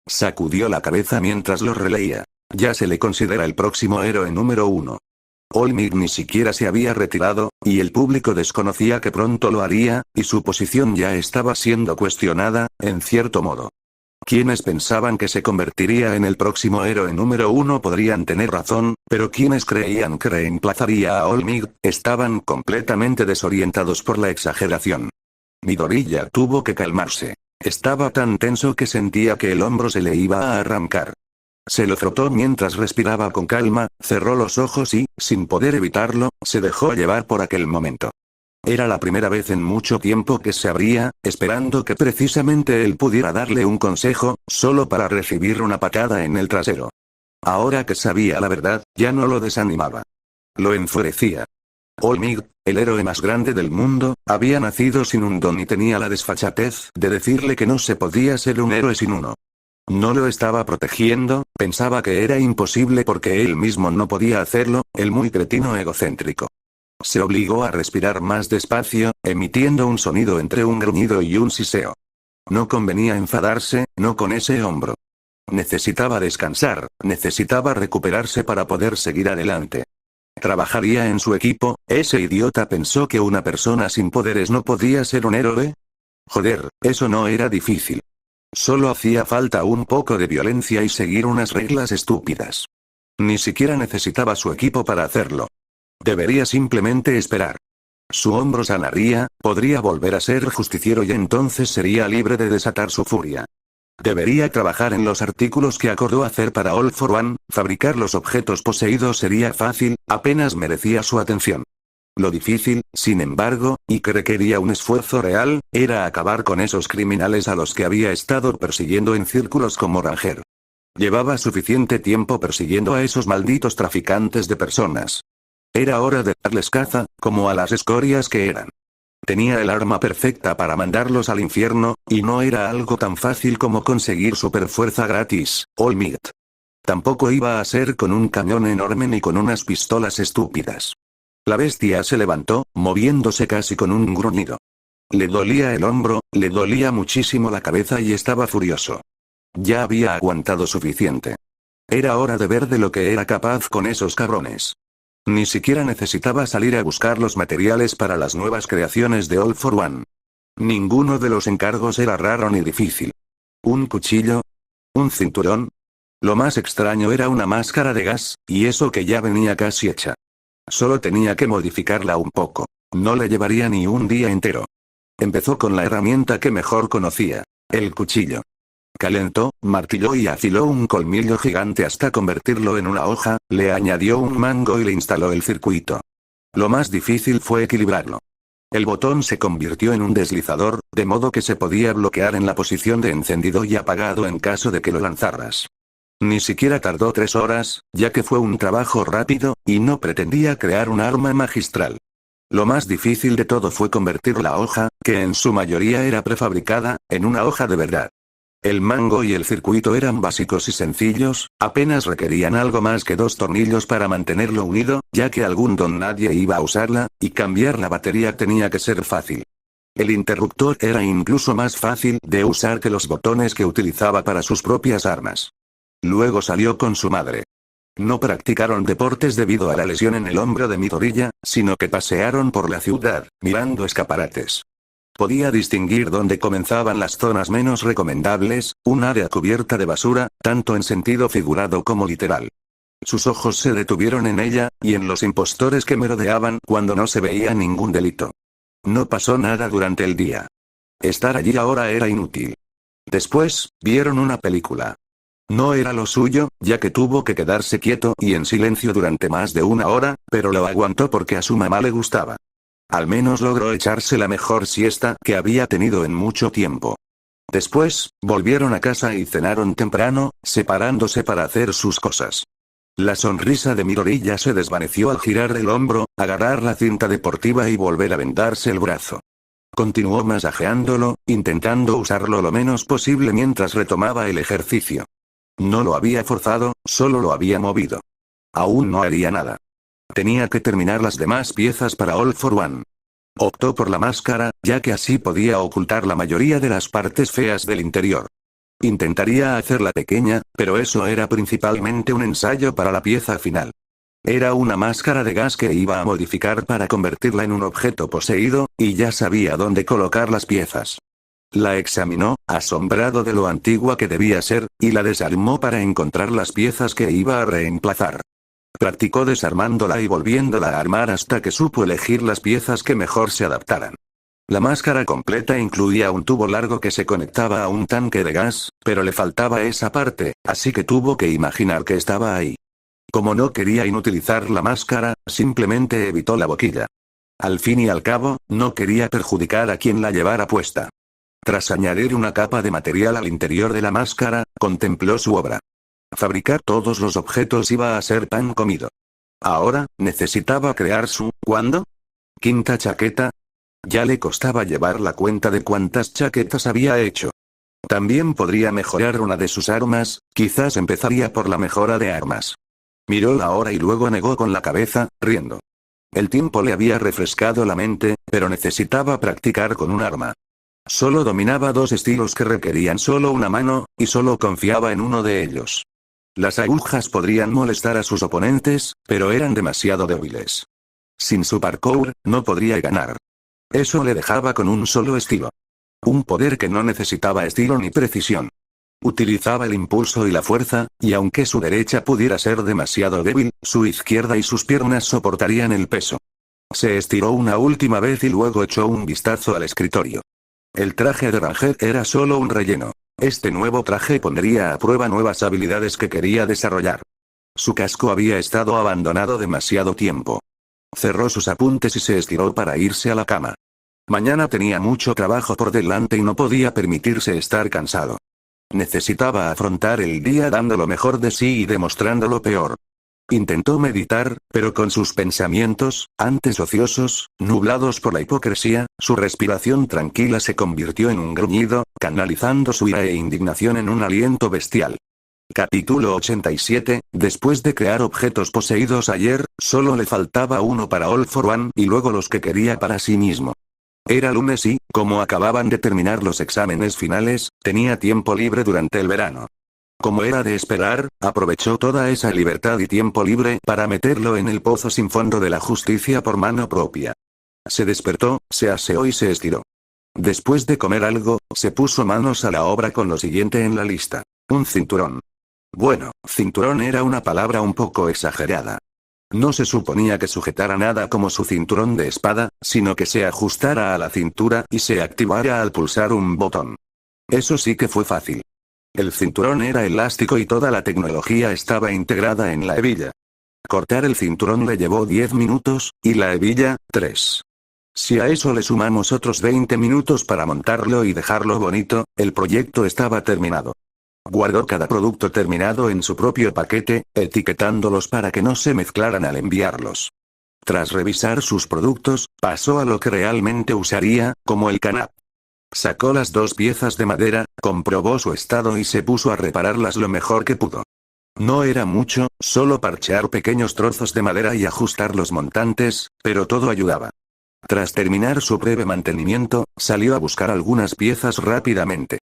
Speaker 2: Sacudió la cabeza mientras lo releía. Ya se le considera el próximo héroe número 1. All Might ni siquiera se había retirado, y el público desconocía que pronto lo haría, y su posición ya estaba siendo cuestionada, en cierto modo. Quienes pensaban que se convertiría en el próximo héroe número 1 podrían tener razón, pero quienes creían que reemplazaría a All Might, estaban completamente desorientados por la exageración. Midoriya tuvo que calmarse. Estaba tan tenso que sentía que el hombro se le iba a arrancar. Se lo frotó mientras respiraba con calma, cerró los ojos y, sin poder evitarlo, se dejó llevar por aquel momento. Era la primera vez en mucho tiempo que se abría, esperando que precisamente él pudiera darle un consejo, solo para recibir una patada en el trasero. Ahora que sabía la verdad, ya no lo desanimaba. Lo enfurecía. All Might, el héroe más grande del mundo, había nacido sin un don y tenía la desfachatez de decirle que no se podía ser un héroe sin uno. No lo estaba protegiendo, pensaba que era imposible porque él mismo no podía hacerlo, el muy cretino egocéntrico. Se obligó a respirar más despacio, emitiendo un sonido entre un gruñido y un siseo. No convenía enfadarse, no con ese hombro. Necesitaba descansar, necesitaba recuperarse para poder seguir adelante. ¿Trabajaría en su equipo? ¿Ese idiota pensó que una persona sin poderes no podía ser un héroe? Joder, eso no era difícil. Solo hacía falta un poco de violencia y seguir unas reglas estúpidas. Ni siquiera necesitaba su equipo para hacerlo. Debería simplemente esperar. Su hombro sanaría, podría volver a ser justiciero y entonces sería libre de desatar su furia. Debería trabajar en los artículos que acordó hacer para All for One, fabricar los objetos poseídos sería fácil, apenas merecía su atención. Lo difícil, sin embargo, y que requería un esfuerzo real, era acabar con esos criminales a los que había estado persiguiendo en círculos como Ranger. Llevaba suficiente tiempo persiguiendo a esos malditos traficantes de personas. Era hora de darles caza, como a las escorias que eran. Tenía el arma perfecta para mandarlos al infierno, y no era algo tan fácil como conseguir superfuerza gratis, All Might. Tampoco iba a ser con un cañón enorme ni con unas pistolas estúpidas. La bestia se levantó, moviéndose casi con un gruñido. Le dolía el hombro, le dolía muchísimo la cabeza y estaba furioso. Ya había aguantado suficiente. Era hora de ver de lo que era capaz con esos cabrones. Ni siquiera necesitaba salir a buscar los materiales para las nuevas creaciones de All for One. Ninguno de los encargos era raro ni difícil. ¿Un cuchillo? ¿Un cinturón? Lo más extraño era una máscara de gas, y eso que ya venía casi hecha. Solo tenía que modificarla un poco. No le llevaría ni un día entero. Empezó con la herramienta que mejor conocía, el cuchillo. Calentó, martilló y afiló un colmillo gigante hasta convertirlo en una hoja, le añadió un mango y le instaló el circuito. Lo más difícil fue equilibrarlo. El botón se convirtió en un deslizador, de modo que se podía bloquear en la posición de encendido y apagado en caso de que lo lanzaras. Ni siquiera tardó 3 horas, ya que fue un trabajo rápido, y no pretendía crear un arma magistral. Lo más difícil de todo fue convertir la hoja, que en su mayoría era prefabricada, en una hoja de verdad. El mango y el circuito eran básicos y sencillos, apenas requerían algo más que 2 tornillos para mantenerlo unido, ya que algún don nadie iba a usarla, y cambiar la batería tenía que ser fácil. El interruptor era incluso más fácil de usar que los botones que utilizaba para sus propias armas. Luego salió con su madre. No practicaron deportes debido a la lesión en el hombro de Midoriya, sino que pasearon por la ciudad, mirando escaparates. Podía distinguir dónde comenzaban las zonas menos recomendables, un área cubierta de basura, tanto en sentido figurado como literal. Sus ojos se detuvieron en ella, y en los impostores que merodeaban cuando no se veía ningún delito. No pasó nada durante el día. Estar allí ahora era inútil. Después, vieron una película. No era lo suyo, ya que tuvo que quedarse quieto y en silencio durante más de 1 hora, pero lo aguantó porque a su mamá le gustaba. Al menos logró echarse la mejor siesta que había tenido en mucho tiempo. Después, volvieron a casa y cenaron temprano, separándose para hacer sus cosas. La sonrisa de Midori ya se desvaneció al girar el hombro, agarrar la cinta deportiva y volver a vendarse el brazo. Continuó masajeándolo, intentando usarlo lo menos posible mientras retomaba el ejercicio. No lo había forzado, solo lo había movido. Aún no haría nada. Tenía que terminar las demás piezas para All for One. Optó por la máscara, ya que así podía ocultar la mayoría de las partes feas del interior. Intentaría hacerla pequeña, pero eso era principalmente un ensayo para la pieza final. Era una máscara de gas que iba a modificar para convertirla en un objeto poseído, y ya sabía dónde colocar las piezas. La examinó, asombrado de lo antigua que debía ser, y la desarmó para encontrar las piezas que iba a reemplazar. Practicó desarmándola y volviéndola a armar hasta que supo elegir las piezas que mejor se adaptaran. La máscara completa incluía un tubo largo que se conectaba a un tanque de gas, pero le faltaba esa parte, así que tuvo que imaginar que estaba ahí. Como no quería inutilizar la máscara, simplemente evitó la boquilla. Al fin y al cabo, no quería perjudicar a quien la llevara puesta. Tras añadir una capa de material al interior de la máscara, contempló su obra. Fabricar todos los objetos iba a ser pan comido. Ahora, necesitaba crear su ¿cuándo? Quinta chaqueta. Ya le costaba llevar la cuenta de cuántas chaquetas había hecho. También podría mejorar una de sus armas, quizás empezaría por la mejora de armas. Miró la hora y luego negó con la cabeza, riendo. El tiempo le había refrescado la mente, pero necesitaba practicar con un arma. Solo dominaba dos estilos que requerían solo una mano, y solo confiaba en uno de ellos. Las agujas podrían molestar a sus oponentes, pero eran demasiado débiles. Sin su parkour, no podría ganar. Eso le dejaba con un solo estilo. Un poder que no necesitaba estilo ni precisión. Utilizaba el impulso y la fuerza, y aunque su derecha pudiera ser demasiado débil, su izquierda y sus piernas soportarían el peso. Se estiró una última vez y luego echó un vistazo al escritorio. El traje de Ranger era solo un relleno. Este nuevo traje pondría a prueba nuevas habilidades que quería desarrollar. Su casco había estado abandonado demasiado tiempo. Cerró sus apuntes y se estiró para irse a la cama. Mañana tenía mucho trabajo por delante y no podía permitirse estar cansado. Necesitaba afrontar el día dando lo mejor de sí y demostrando lo peor. Intentó meditar, pero con sus pensamientos, antes ociosos, nublados por la hipocresía, su respiración tranquila se convirtió en un gruñido, canalizando su ira e indignación en un aliento bestial. Capítulo 87, después de crear objetos poseídos ayer, solo le faltaba uno para All for One y luego los que quería para sí mismo. Era lunes y, como acababan de terminar los exámenes finales, tenía tiempo libre durante el verano. Como era de esperar, aprovechó toda esa libertad y tiempo libre para meterlo en el pozo sin fondo de la justicia por mano propia. Se despertó, se aseó y se estiró. Después de comer algo, se puso manos a la obra con lo siguiente en la lista. Un cinturón. Bueno, cinturón era una palabra un poco exagerada. No se suponía que sujetara nada como su cinturón de espada, sino que se ajustara a la cintura y se activara al pulsar un botón. Eso sí que fue fácil. El cinturón era elástico y toda la tecnología estaba integrada en la hebilla. Cortar el cinturón le llevó 10 minutos, y la hebilla, 3. Si a eso le sumamos otros 20 minutos para montarlo y dejarlo bonito, el proyecto estaba terminado. Guardó cada producto terminado en su propio paquete, etiquetándolos para que no se mezclaran al enviarlos. Tras revisar sus productos, pasó a lo que realmente usaría, como el canap. Sacó las dos piezas de madera, comprobó su estado y se puso a repararlas lo mejor que pudo. No era mucho, solo parchear pequeños trozos de madera y ajustar los montantes, pero todo ayudaba. Tras terminar su breve mantenimiento, salió a buscar algunas piezas rápidamente.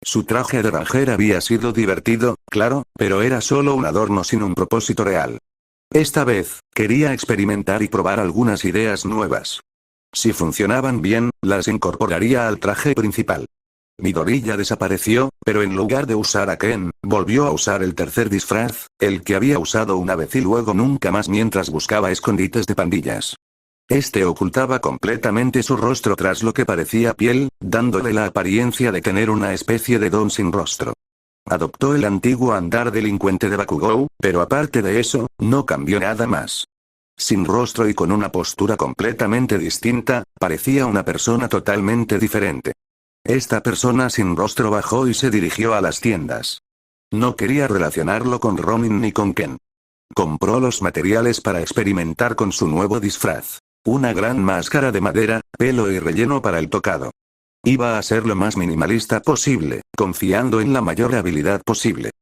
Speaker 2: Su traje de Ranger había sido divertido, claro, pero era solo un adorno sin un propósito real. Esta vez, quería experimentar y probar algunas ideas nuevas. Si funcionaban bien, las incorporaría al traje principal. Midori ya desapareció, pero en lugar de usar a Ken, volvió a usar el tercer disfraz, el que había usado una vez y luego nunca más mientras buscaba escondites de pandillas. Este ocultaba completamente su rostro tras lo que parecía piel, dándole la apariencia de tener una especie de don sin rostro. Adoptó el antiguo andar delincuente de Bakugou, pero aparte de eso, no cambió nada más. Sin rostro y con una postura completamente distinta, parecía una persona totalmente diferente. Esta persona sin rostro bajó y se dirigió a las tiendas. No quería relacionarlo con Ronin ni con Ken. Compró los materiales para experimentar con su nuevo disfraz. Una gran máscara de madera, pelo y relleno para el tocado. Iba a ser lo más minimalista posible, confiando en la mayor habilidad posible.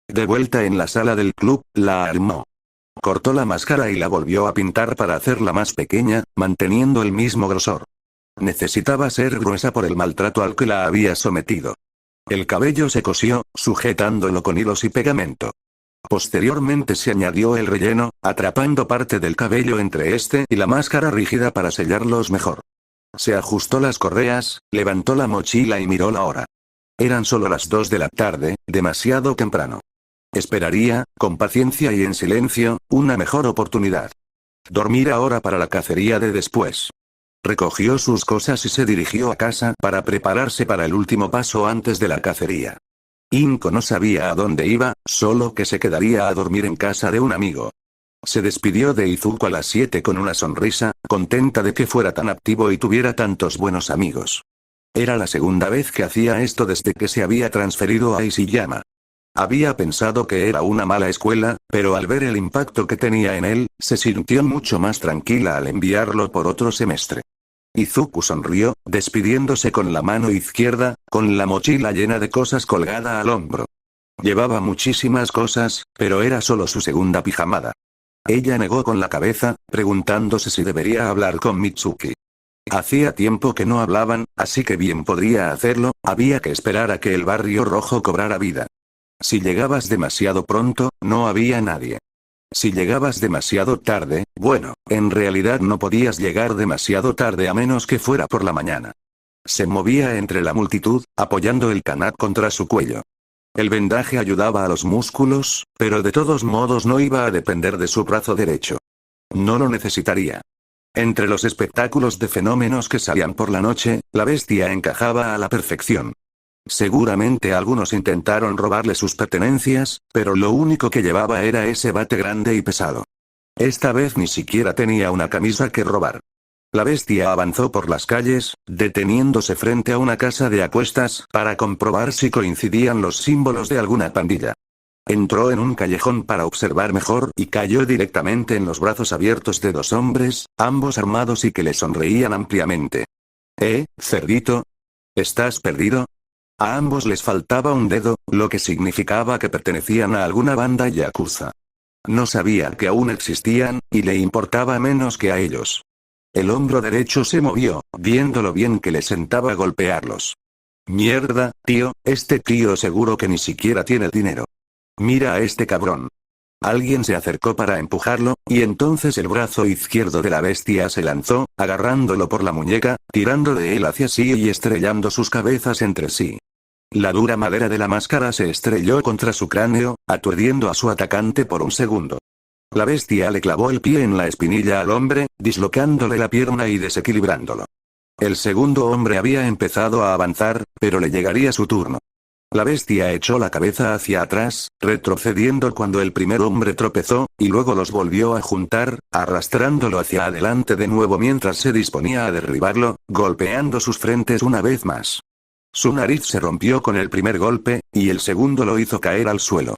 Speaker 2: De vuelta en la sala del club, la armó. Cortó la máscara y la volvió a pintar para hacerla más pequeña, manteniendo el mismo grosor. Necesitaba ser gruesa por el maltrato al que la había sometido. El cabello se cosió, sujetándolo con hilos y pegamento. Posteriormente se añadió el relleno, atrapando parte del cabello entre este y la máscara rígida para sellarlos mejor. Se ajustó las correas, levantó la mochila y miró la hora. Eran solo las 2 de la tarde, demasiado temprano. Esperaría, con paciencia y en silencio, una mejor oportunidad. Dormir ahora para la cacería de después. Recogió sus cosas y se dirigió a casa para prepararse para el último paso antes de la cacería. Inko no sabía a dónde iba, solo que se quedaría a dormir en casa de un amigo. Se despidió de Izuku a las 7 con una sonrisa, contenta de que fuera tan activo y tuviera tantos buenos amigos. Era la segunda vez que hacía esto desde que se había transferido a Ishiyama. Había pensado que era una mala escuela, pero al ver el impacto que tenía en él, se sintió mucho más tranquila al enviarlo por otro semestre. Izuku sonrió, despidiéndose con la mano izquierda, con la mochila llena de cosas colgada al hombro. Llevaba muchísimas cosas, pero era solo su segunda pijamada. Ella negó con la cabeza, preguntándose si debería hablar con Mitsuki. Hacía tiempo que no hablaban, así que bien podría hacerlo, había que esperar a que el barrio rojo cobrara vida. Si llegabas demasiado pronto, no había nadie. Si llegabas demasiado tarde, bueno, en realidad no podías llegar demasiado tarde a menos que fuera por la mañana. Se movía entre la multitud, apoyando el kanat contra su cuello. El vendaje ayudaba a los músculos, pero de todos modos no iba a depender de su brazo derecho. No lo necesitaría. Entre los espectáculos de fenómenos que salían por la noche, la bestia encajaba a la perfección. Seguramente algunos intentaron robarle sus pertenencias, pero lo único que llevaba era ese bate grande y pesado. Esta vez ni siquiera tenía una camisa que robar. La bestia avanzó por las calles, deteniéndose frente a una casa de apuestas para comprobar si coincidían los símbolos de alguna pandilla. Entró en un callejón para observar mejor y cayó directamente en los brazos abiertos de dos hombres, ambos armados y que le sonreían ampliamente. Cerdito? ¿Estás perdido? A ambos les faltaba un dedo, lo que significaba que pertenecían a alguna banda yakuza. No sabía que aún existían, y le importaba menos que a ellos. El hombro derecho se movió, viendo lo bien que le sentaba golpearlos. Mierda, tío, este tío seguro que ni siquiera tiene dinero. Mira a este cabrón. Alguien se acercó para empujarlo, y entonces el brazo izquierdo de la bestia se lanzó, agarrándolo por la muñeca, tirando de él hacia sí y estrellando sus cabezas entre sí. La dura madera de la máscara se estrelló contra su cráneo, aturdiendo a su atacante por un segundo. La bestia le clavó el pie en la espinilla al hombre, dislocándole la pierna y desequilibrándolo. El segundo hombre había empezado a avanzar, pero le llegaría su turno. La bestia echó la cabeza hacia atrás, retrocediendo cuando el primer hombre tropezó, y luego los volvió a juntar, arrastrándolo hacia adelante de nuevo mientras se disponía a derribarlo, golpeando sus frentes una vez más. Su nariz se rompió con el primer golpe, y el segundo lo hizo caer al suelo.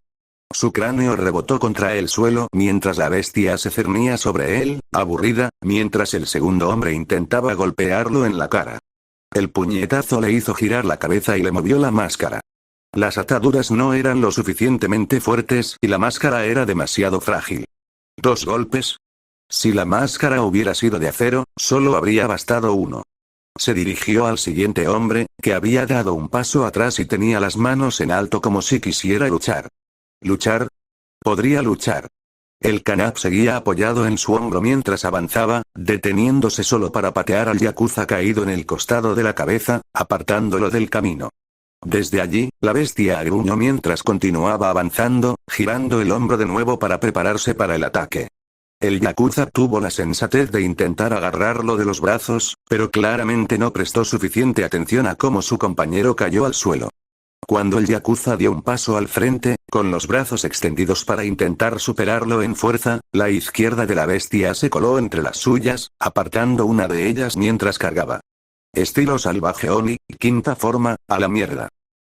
Speaker 2: Su cráneo rebotó contra el suelo mientras la bestia se cernía sobre él, aburrida, mientras el segundo hombre intentaba golpearlo en la cara. El puñetazo le hizo girar la cabeza y le movió la máscara. Las ataduras no eran lo suficientemente fuertes y la máscara era demasiado frágil. ¿2 golpes? Si la máscara hubiera sido de acero, solo habría bastado uno. Se dirigió al siguiente hombre, que había dado un paso atrás y tenía las manos en alto como si quisiera luchar. ¿Luchar? Podría luchar. El kanap seguía apoyado en su hombro mientras avanzaba, deteniéndose solo para patear al yakuza caído en el costado de la cabeza, apartándolo del camino. Desde allí, la bestia gruñó mientras continuaba avanzando, girando el hombro de nuevo para prepararse para el ataque. El yakuza tuvo la sensatez de intentar agarrarlo de los brazos, pero claramente no prestó suficiente atención a cómo su compañero cayó al suelo. Cuando el yakuza dio un paso al frente, con los brazos extendidos para intentar superarlo en fuerza, la izquierda de la bestia se coló entre las suyas, apartando una de ellas mientras cargaba. estilo salvaje Oni, quinta forma, a la mierda.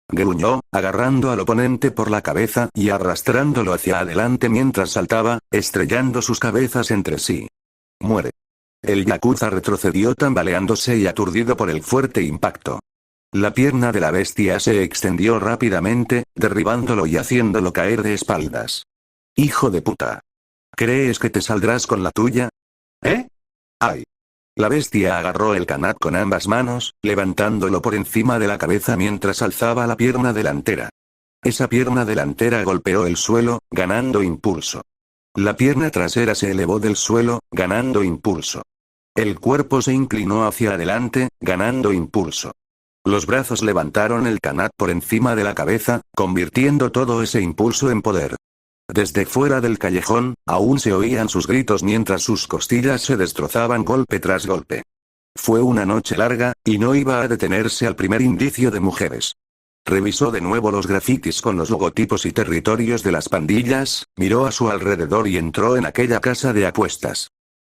Speaker 2: Gruñó, agarrando al oponente por la cabeza y arrastrándolo hacia adelante mientras saltaba, estrellando sus cabezas entre sí. Muere. El yakuza retrocedió tambaleándose y aturdido por el fuerte impacto. La pierna de la bestia se extendió rápidamente, derribándolo y haciéndolo caer de espaldas. ¡Hijo de puta! ¿Crees que te saldrás con la tuya? ¿Eh? ¡Ay! La bestia agarró el kanat con ambas manos, levantándolo por encima de la cabeza mientras alzaba la pierna delantera. Esa pierna delantera golpeó el suelo, ganando impulso. La pierna trasera se elevó del suelo, ganando impulso. El cuerpo se inclinó hacia adelante, ganando impulso. Los brazos levantaron el kanat por encima de la cabeza, convirtiendo todo ese impulso en poder. Desde fuera del callejón, aún se oían sus gritos mientras sus costillas se destrozaban golpe tras golpe. Fue una noche larga, y no iba a detenerse al primer indicio de mujeres. Revisó de nuevo los grafitis con los logotipos y territorios de las pandillas, miró a su alrededor y entró en aquella casa de apuestas.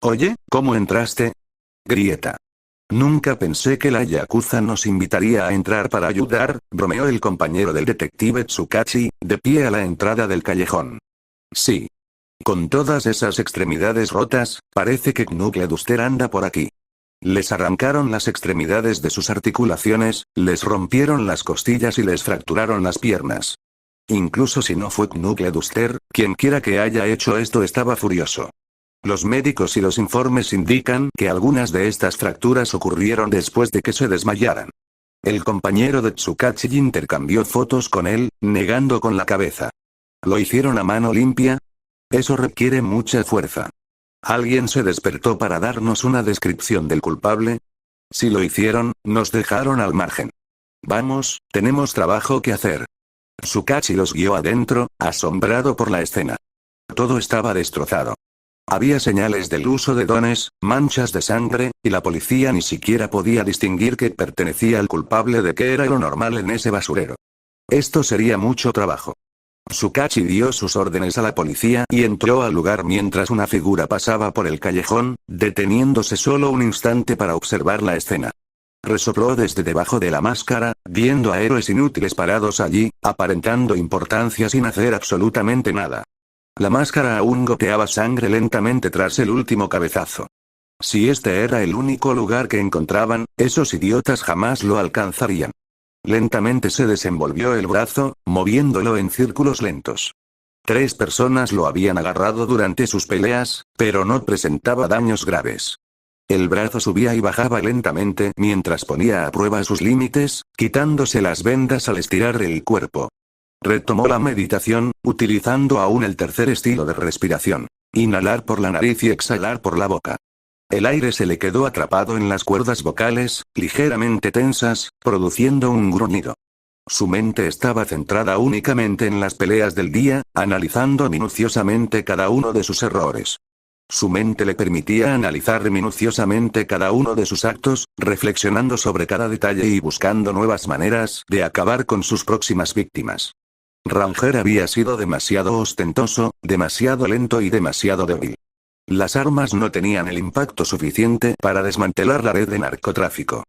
Speaker 2: Oye, ¿cómo entraste? Grieta. Nunca pensé que la yakuza nos invitaría a entrar para ayudar, bromeó el compañero del detective Tsukachi, de pie a la entrada del callejón. Sí. Con todas esas extremidades rotas, parece que Knuckleduster anda por aquí. Les arrancaron las extremidades de sus articulaciones, les rompieron las costillas y les fracturaron las piernas. Incluso si no fue Knuckleduster, quien quiera que haya hecho esto estaba furioso. Los médicos y los informes indican que algunas de estas fracturas ocurrieron después de que se desmayaran. El compañero de Tsukachi intercambió fotos con él, negando con la cabeza. ¿Lo hicieron a mano limpia? Eso requiere mucha fuerza. ¿Alguien se despertó para darnos una descripción del culpable? Si lo hicieron, nos dejaron al margen. Vamos, tenemos trabajo que hacer. Tsukachi los guió adentro, asombrado por la escena. Todo estaba destrozado. Había señales del uso de dones, manchas de sangre, y la policía ni siquiera podía distinguir qué pertenecía al culpable de qué era lo normal en ese basurero. Esto sería mucho trabajo. Tsukachi dio sus órdenes a la policía y entró al lugar mientras una figura pasaba por el callejón, deteniéndose solo un instante para observar la escena. Resopló desde debajo de la máscara, viendo a héroes inútiles parados allí, aparentando importancia sin hacer absolutamente nada. La máscara aún goteaba sangre lentamente tras el último cabezazo. Si este era el único lugar que encontraban, esos idiotas jamás lo alcanzarían. Lentamente se desenvolvió el brazo, moviéndolo en círculos lentos. 3 personas lo habían agarrado durante sus peleas, pero no presentaba daños graves. El brazo subía y bajaba lentamente mientras ponía a prueba sus límites, quitándose las vendas al estirar el cuerpo. Retomó la meditación, utilizando aún el tercer estilo de respiración. Inhalar por la nariz y exhalar por la boca. El aire se le quedó atrapado en las cuerdas vocales, ligeramente tensas, produciendo un gruñido. Su mente estaba centrada únicamente en las peleas del día, analizando minuciosamente cada uno de sus errores. Su mente le permitía analizar minuciosamente cada uno de sus actos, reflexionando sobre cada detalle y buscando nuevas maneras de acabar con sus próximas víctimas. Ranger había sido demasiado ostentoso, demasiado lento y demasiado débil. Las armas no tenían el impacto suficiente para desmantelar la red de narcotráfico.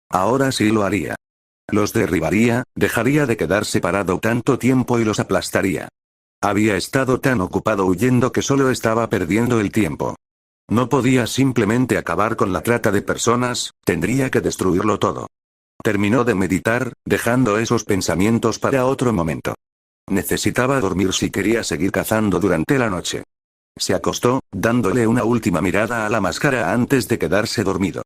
Speaker 2: Ahora sí lo haría. Los derribaría, dejaría de quedarse parado tanto tiempo y los aplastaría. Había estado tan ocupado huyendo que solo estaba perdiendo el tiempo. No podía simplemente acabar con la trata de personas, tendría que destruirlo todo. Terminó de meditar, dejando esos pensamientos para otro momento. Necesitaba dormir si quería seguir cazando durante la noche. Se acostó, dándole una última mirada a la máscara antes de quedarse dormido.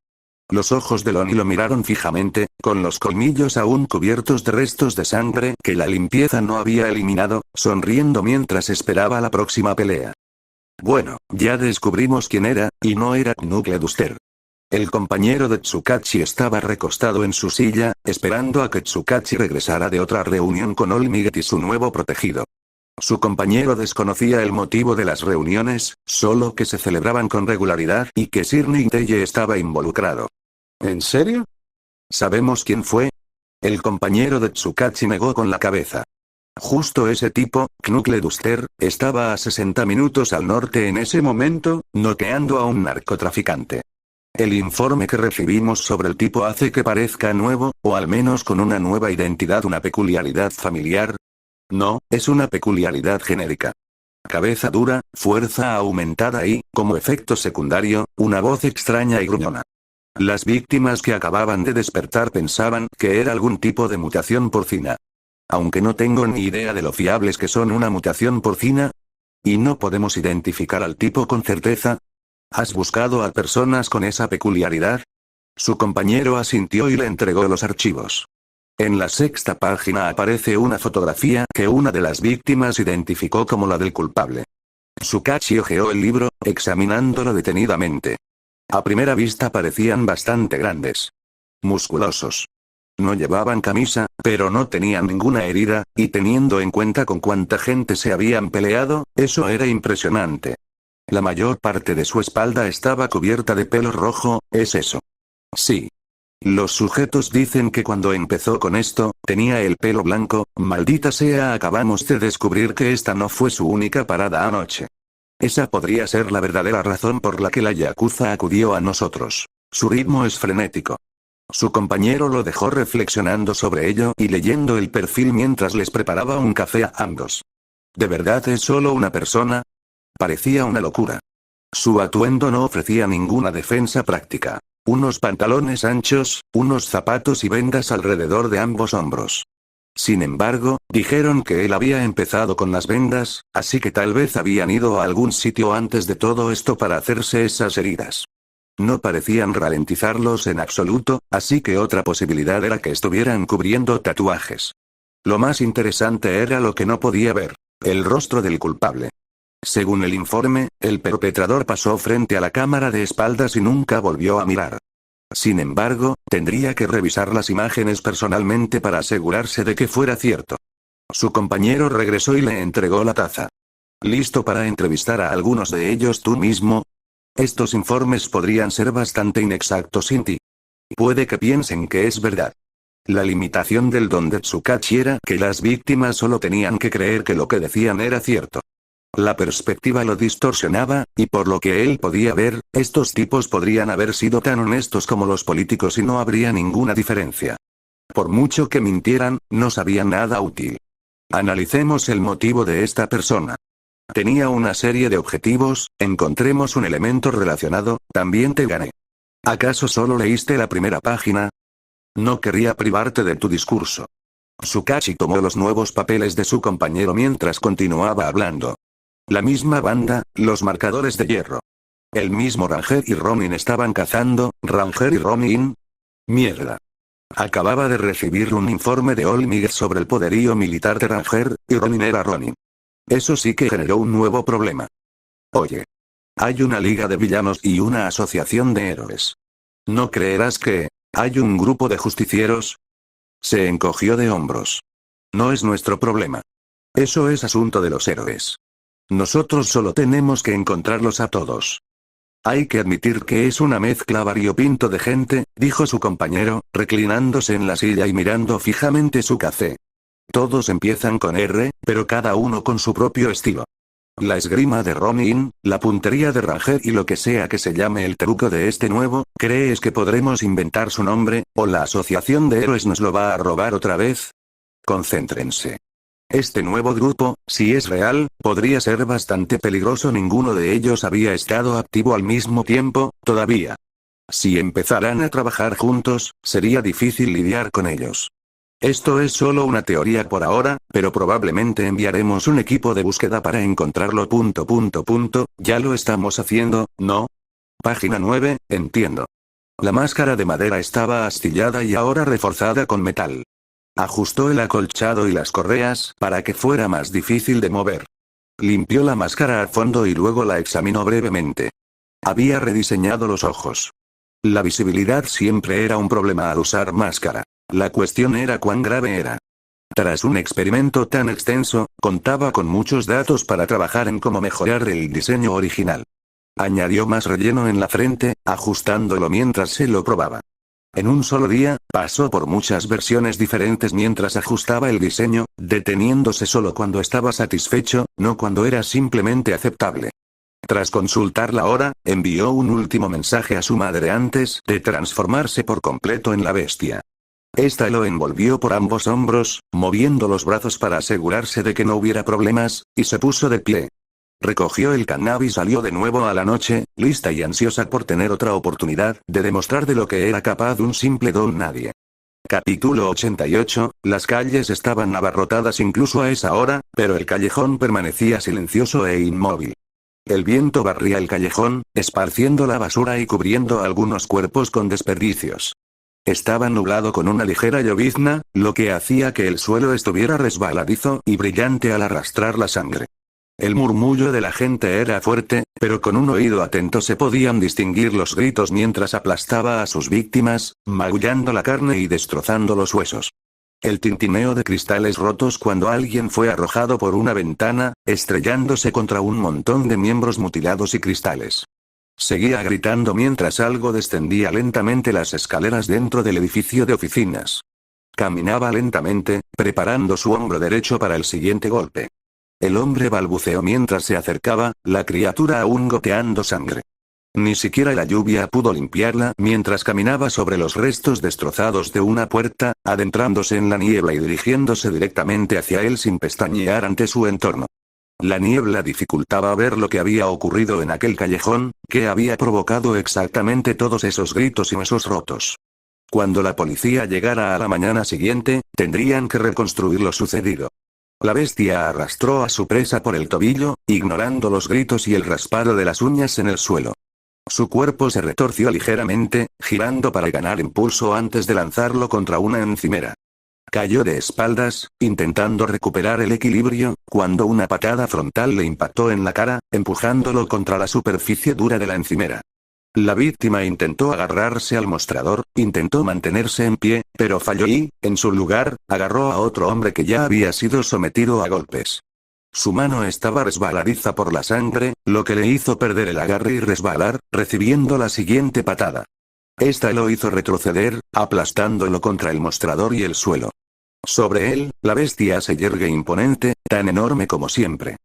Speaker 2: Los ojos de Lonnie lo miraron fijamente, con los colmillos aún cubiertos de restos de sangre que la limpieza no había eliminado, sonriendo mientras esperaba la próxima pelea. Bueno, ya descubrimos quién era, y no era Knuckleduster. El compañero de Tsukachi estaba recostado en su silla, esperando a que Tsukachi regresara de otra reunión con Olmiget y su nuevo protegido. Su compañero desconocía el motivo de las reuniones, solo que se celebraban con regularidad y que Sir Teye estaba involucrado. ¿En serio? ¿Sabemos quién fue? El compañero de Tsukachi negó con la cabeza. Justo ese tipo, Knuckleduster, estaba a 60 minutos al norte en ese momento, noqueando a un narcotraficante. El informe que recibimos sobre el tipo hace que parezca nuevo, o al menos con una nueva identidad, una peculiaridad familiar. No, es una peculiaridad genérica. Cabeza dura, fuerza aumentada y, como efecto secundario, una voz extraña y gruñona. Las víctimas que acababan de despertar pensaban que era algún tipo de mutación porcina. Aunque no tengo ni idea de lo fiables que son una mutación porcina. ¿Y no podemos identificar al tipo con certeza? ¿Has buscado a personas con esa peculiaridad? Su compañero asintió y le entregó los archivos. En la sexta página aparece una fotografía que una de las víctimas identificó como la del culpable. Tsukachi hojeó el libro, examinándolo detenidamente. A primera vista parecían bastante grandes. Musculosos. No llevaban camisa, pero no tenían ninguna herida, y teniendo en cuenta con cuánta gente se habían peleado, eso era impresionante. La mayor parte de su espalda estaba cubierta de pelo rojo, ¿es eso? Sí. Los sujetos dicen que cuando empezó con esto, tenía el pelo blanco. Maldita sea, acabamos de descubrir que esta no fue su única parada anoche. Esa podría ser la verdadera razón por la que la yakuza acudió a nosotros. Su ritmo es frenético. Su compañero lo dejó reflexionando sobre ello y leyendo el perfil mientras les preparaba un café a ambos. ¿De verdad es solo una persona? Parecía una locura. Su atuendo no ofrecía ninguna defensa práctica. Unos pantalones anchos, unos zapatos y vendas alrededor de ambos hombros. Sin embargo, dijeron que él había empezado con las vendas, así que tal vez habían ido a algún sitio antes de todo esto para hacerse esas heridas. No parecían ralentizarlos en absoluto, así que otra posibilidad era que estuvieran cubriendo tatuajes. Lo más interesante era lo que no podía ver: el rostro del culpable. Según el informe, el perpetrador pasó frente a la cámara de espaldas y nunca volvió a mirar. Sin embargo, tendría que revisar las imágenes personalmente para asegurarse de que fuera cierto. Su compañero regresó y le entregó la taza. ¿Listo para entrevistar a algunos de ellos tú mismo? Estos informes podrían ser bastante inexactos sin ti. Puede que piensen que es verdad. La limitación del don de Tsukachi era que las víctimas solo tenían que creer que lo que decían era cierto. La perspectiva lo distorsionaba, y por lo que él podía ver, estos tipos podrían haber sido tan honestos como los políticos y no habría ninguna diferencia. Por mucho que mintieran, no sabían nada útil. Analicemos el motivo de esta persona. Tenía una serie de objetivos, encontremos un elemento relacionado, también te gané. ¿Acaso solo leíste la primera página? No querría privarte de tu discurso. Tsukachi tomó los nuevos papeles de su compañero mientras continuaba hablando. La misma banda, los marcadores de hierro. El mismo Ranger y Ronin estaban cazando. ¿Ranger y Ronin? Mierda. Acababa de recibir un informe de Olmig sobre el poderío militar de Ranger, y Ronin era Ronin. Eso sí que generó un nuevo problema. Oye. Hay una liga de villanos y una asociación de héroes. ¿No creerás que hay un grupo de justicieros? Se encogió de hombros. No es nuestro problema. Eso es asunto de los héroes. Nosotros solo tenemos que encontrarlos a todos. Hay que admitir que es una mezcla variopinto de gente, dijo su compañero, reclinándose en la silla y mirando fijamente su café. Todos empiezan con R, pero cada uno con su propio estilo. La esgrima de Ronin, la puntería de Ranger y lo que sea que se llame el truco de este nuevo, ¿crees que podremos inventar su nombre, o la asociación de héroes nos lo va a robar otra vez? Concéntrense. Este nuevo grupo, si es real, podría ser bastante peligroso. Ninguno de ellos había estado activo al mismo tiempo, todavía. Si empezaran a trabajar juntos, sería difícil lidiar con ellos. Esto es solo una teoría por ahora, pero probablemente enviaremos un equipo de búsqueda para encontrarlo. Ya lo estamos haciendo, ¿no? Página 9, entiendo. La máscara de madera estaba astillada y ahora reforzada con metal. Ajustó el acolchado y las correas para que fuera más difícil de mover. Limpió la máscara a fondo y luego la examinó brevemente. Había rediseñado los ojos. La visibilidad siempre era un problema al usar máscara. La cuestión era cuán grave era. Tras un experimento tan extenso, contaba con muchos datos para trabajar en cómo mejorar el diseño original. Añadió más relleno en la frente, ajustándolo mientras se lo probaba. En un solo día, pasó por muchas versiones diferentes mientras ajustaba el diseño, deteniéndose solo cuando estaba satisfecho, no cuando era simplemente aceptable. Tras consultar la hora, envió un último mensaje a su madre antes de transformarse por completo en la bestia. Esta lo envolvió por ambos hombros, moviendo los brazos para asegurarse de que no hubiera problemas, y se puso de pie. Recogió el cannabis y salió de nuevo a la noche, lista y ansiosa por tener otra oportunidad de demostrar de lo que era capaz un simple don nadie. Capítulo 88, las calles estaban abarrotadas incluso a esa hora, pero el callejón permanecía silencioso e inmóvil. El viento barría el callejón, esparciendo la basura y cubriendo algunos cuerpos con desperdicios. Estaba nublado con una ligera llovizna, lo que hacía que el suelo estuviera resbaladizo y brillante al arrastrar la sangre. El murmullo de la gente era fuerte, pero con un oído atento se podían distinguir los gritos mientras aplastaba a sus víctimas, magullando la carne y destrozando los huesos. El tintineo de cristales rotos cuando alguien fue arrojado por una ventana, estrellándose contra un montón de miembros mutilados y cristales. Seguía gritando mientras algo descendía lentamente las escaleras dentro del edificio de oficinas. Caminaba lentamente, preparando su hombro derecho para el siguiente golpe. El hombre balbuceó mientras se acercaba, la criatura aún goteando sangre. Ni siquiera la lluvia pudo limpiarla mientras caminaba sobre los restos destrozados de una puerta, adentrándose en la niebla y dirigiéndose directamente hacia él sin pestañear ante su entorno. La niebla dificultaba ver lo que había ocurrido en aquel callejón, que había provocado exactamente todos esos gritos y huesos rotos. Cuando la policía llegara a la mañana siguiente, tendrían que reconstruir lo sucedido. La bestia arrastró a su presa por el tobillo, ignorando los gritos y el raspado de las uñas en el suelo. Su cuerpo se retorció ligeramente, girando para ganar impulso antes de lanzarlo contra una encimera. Cayó de espaldas, intentando recuperar el equilibrio, cuando una patada frontal le impactó en la cara, empujándolo contra la superficie dura de la encimera. La víctima intentó agarrarse al mostrador, intentó mantenerse en pie, pero falló y, en su lugar, agarró a otro hombre que ya había sido sometido a golpes. Su mano estaba resbaladiza por la sangre, lo que le hizo perder el agarre y resbalar, recibiendo la siguiente patada. Esta lo hizo retroceder, aplastándolo contra el mostrador y el suelo. Sobre él, la bestia se yergue imponente, tan enorme como siempre.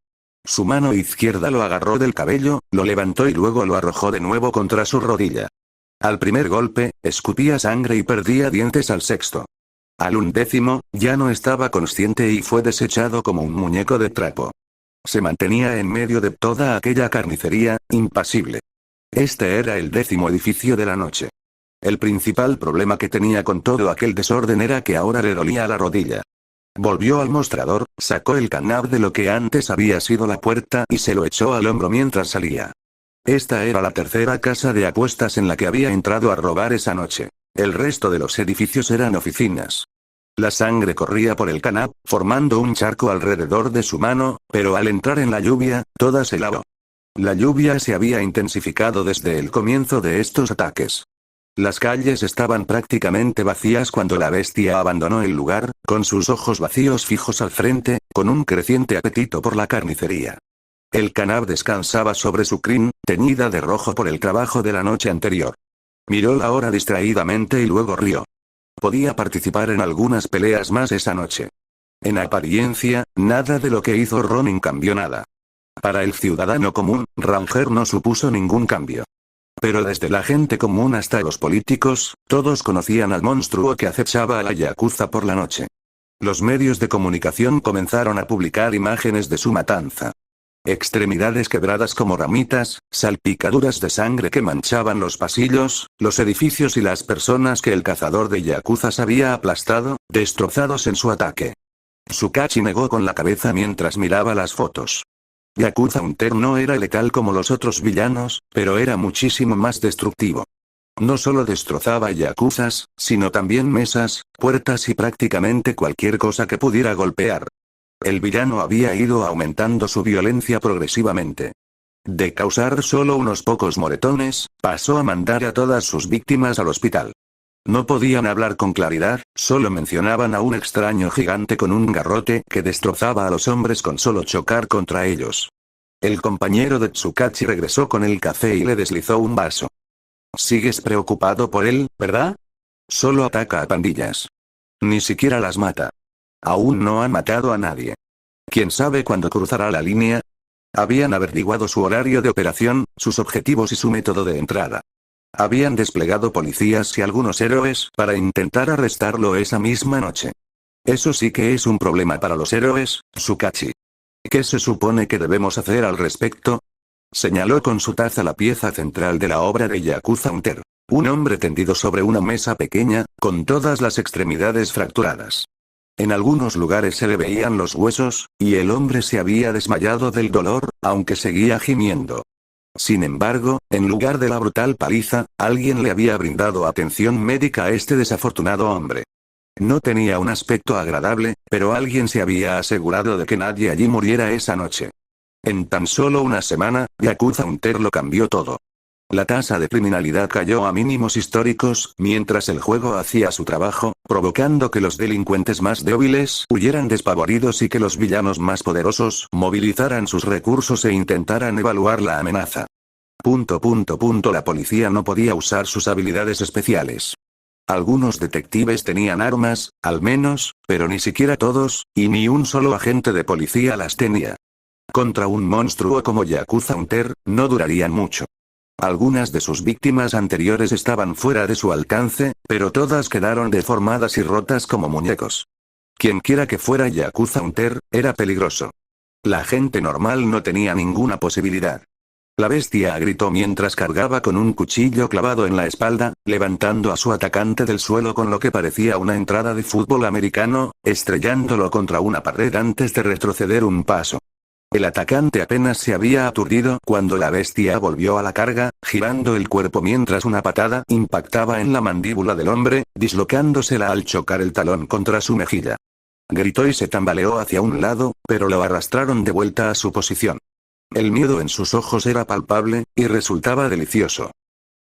Speaker 2: Su mano izquierda lo agarró del cabello, lo levantó y luego lo arrojó de nuevo contra su rodilla. Al primer golpe, escupía sangre y perdía dientes al sexto. Al 11º, ya no estaba consciente y fue desechado como un muñeco de trapo. Se mantenía en medio de toda aquella carnicería, impasible. Este era el 10º edificio de la noche. El principal problema que tenía con todo aquel desorden era que ahora le dolía la rodilla. Volvió al mostrador, sacó el cannabis de lo que antes había sido la puerta y se lo echó al hombro mientras salía. Esta era la tercera casa de apuestas en la que había entrado a robar esa noche. El resto de los edificios eran oficinas. La sangre corría por el cannabis, formando un charco alrededor de su mano, pero al entrar en la lluvia, toda se lavó. La lluvia se había intensificado desde el comienzo de estos ataques. Las calles estaban prácticamente vacías cuando la bestia abandonó el lugar, con sus ojos vacíos fijos al frente, con un creciente apetito por la carnicería. El cannabis descansaba sobre su crin, teñida de rojo por el trabajo de la noche anterior. Miró la hora distraídamente y luego rió. Podía participar en algunas peleas más esa noche. En apariencia, nada de lo que hizo Ronin cambió nada. Para el ciudadano común, Ranger no supuso ningún cambio. Pero desde la gente común hasta los políticos, todos conocían al monstruo que acechaba a la Yakuza por la noche. Los medios de comunicación comenzaron a publicar imágenes de su matanza. Extremidades quebradas como ramitas, salpicaduras de sangre que manchaban los pasillos, los edificios y las personas que el cazador de yakuzas había aplastado, destrozados en su ataque. Tsukachi negó con la cabeza mientras miraba las fotos. Yakuza Hunter no era letal como los otros villanos, pero era muchísimo más destructivo. No solo destrozaba yakuzas, sino también mesas, puertas y prácticamente cualquier cosa que pudiera golpear. El villano había ido aumentando su violencia progresivamente. De causar solo unos pocos moretones, pasó a mandar a todas sus víctimas al hospital. No podían hablar con claridad, solo mencionaban a un extraño gigante con un garrote que destrozaba a los hombres con solo chocar contra ellos. El compañero de Tsukachi regresó con el café y le deslizó un vaso. ¿Sigues preocupado por él, verdad? Solo ataca a pandillas. Ni siquiera las mata. Aún no han matado a nadie. ¿Quién sabe cuándo cruzará la línea? Habían averiguado su horario de operación, sus objetivos y su método de entrada. Habían desplegado policías y algunos héroes para intentar arrestarlo esa misma noche. Eso sí que es un problema para los héroes, Tsukachi. ¿Qué se supone que debemos hacer al respecto? Señaló con su taza la pieza central de la obra de Yakuza Hunter. Un hombre tendido sobre una mesa pequeña, con todas las extremidades fracturadas. En algunos lugares se le veían los huesos, y el hombre se había desmayado del dolor, aunque seguía gimiendo. Sin embargo, en lugar de la brutal paliza, alguien le había brindado atención médica a este desafortunado hombre. No tenía un aspecto agradable, pero alguien se había asegurado de que nadie allí muriera esa noche. En tan solo una semana, Yakuza Hunter lo cambió todo. La tasa de criminalidad cayó a mínimos históricos, mientras el juego hacía su trabajo, provocando que los delincuentes más débiles huyeran despavoridos y que los villanos más poderosos movilizaran sus recursos e intentaran evaluar la amenaza. La policía no podía usar sus habilidades especiales. Algunos detectives tenían armas, al menos, pero ni siquiera todos, y ni un solo agente de policía las tenía. Contra un monstruo como Yakuza Hunter, no durarían mucho. Algunas de sus víctimas anteriores estaban fuera de su alcance, pero todas quedaron deformadas y rotas como muñecos. Quienquiera que fuera Yakuza Hunter, era peligroso. La gente normal no tenía ninguna posibilidad. La bestia gritó mientras cargaba con un cuchillo clavado en la espalda, levantando a su atacante del suelo con lo que parecía una entrada de fútbol americano, estrellándolo contra una pared antes de retroceder un paso. El atacante apenas se había aturdido cuando la bestia volvió a la carga, girando el cuerpo mientras una patada impactaba en la mandíbula del hombre, dislocándosela al chocar el talón contra su mejilla. Gritó y se tambaleó hacia un lado, pero lo arrastraron de vuelta a su posición. El miedo en sus ojos era palpable, y resultaba delicioso.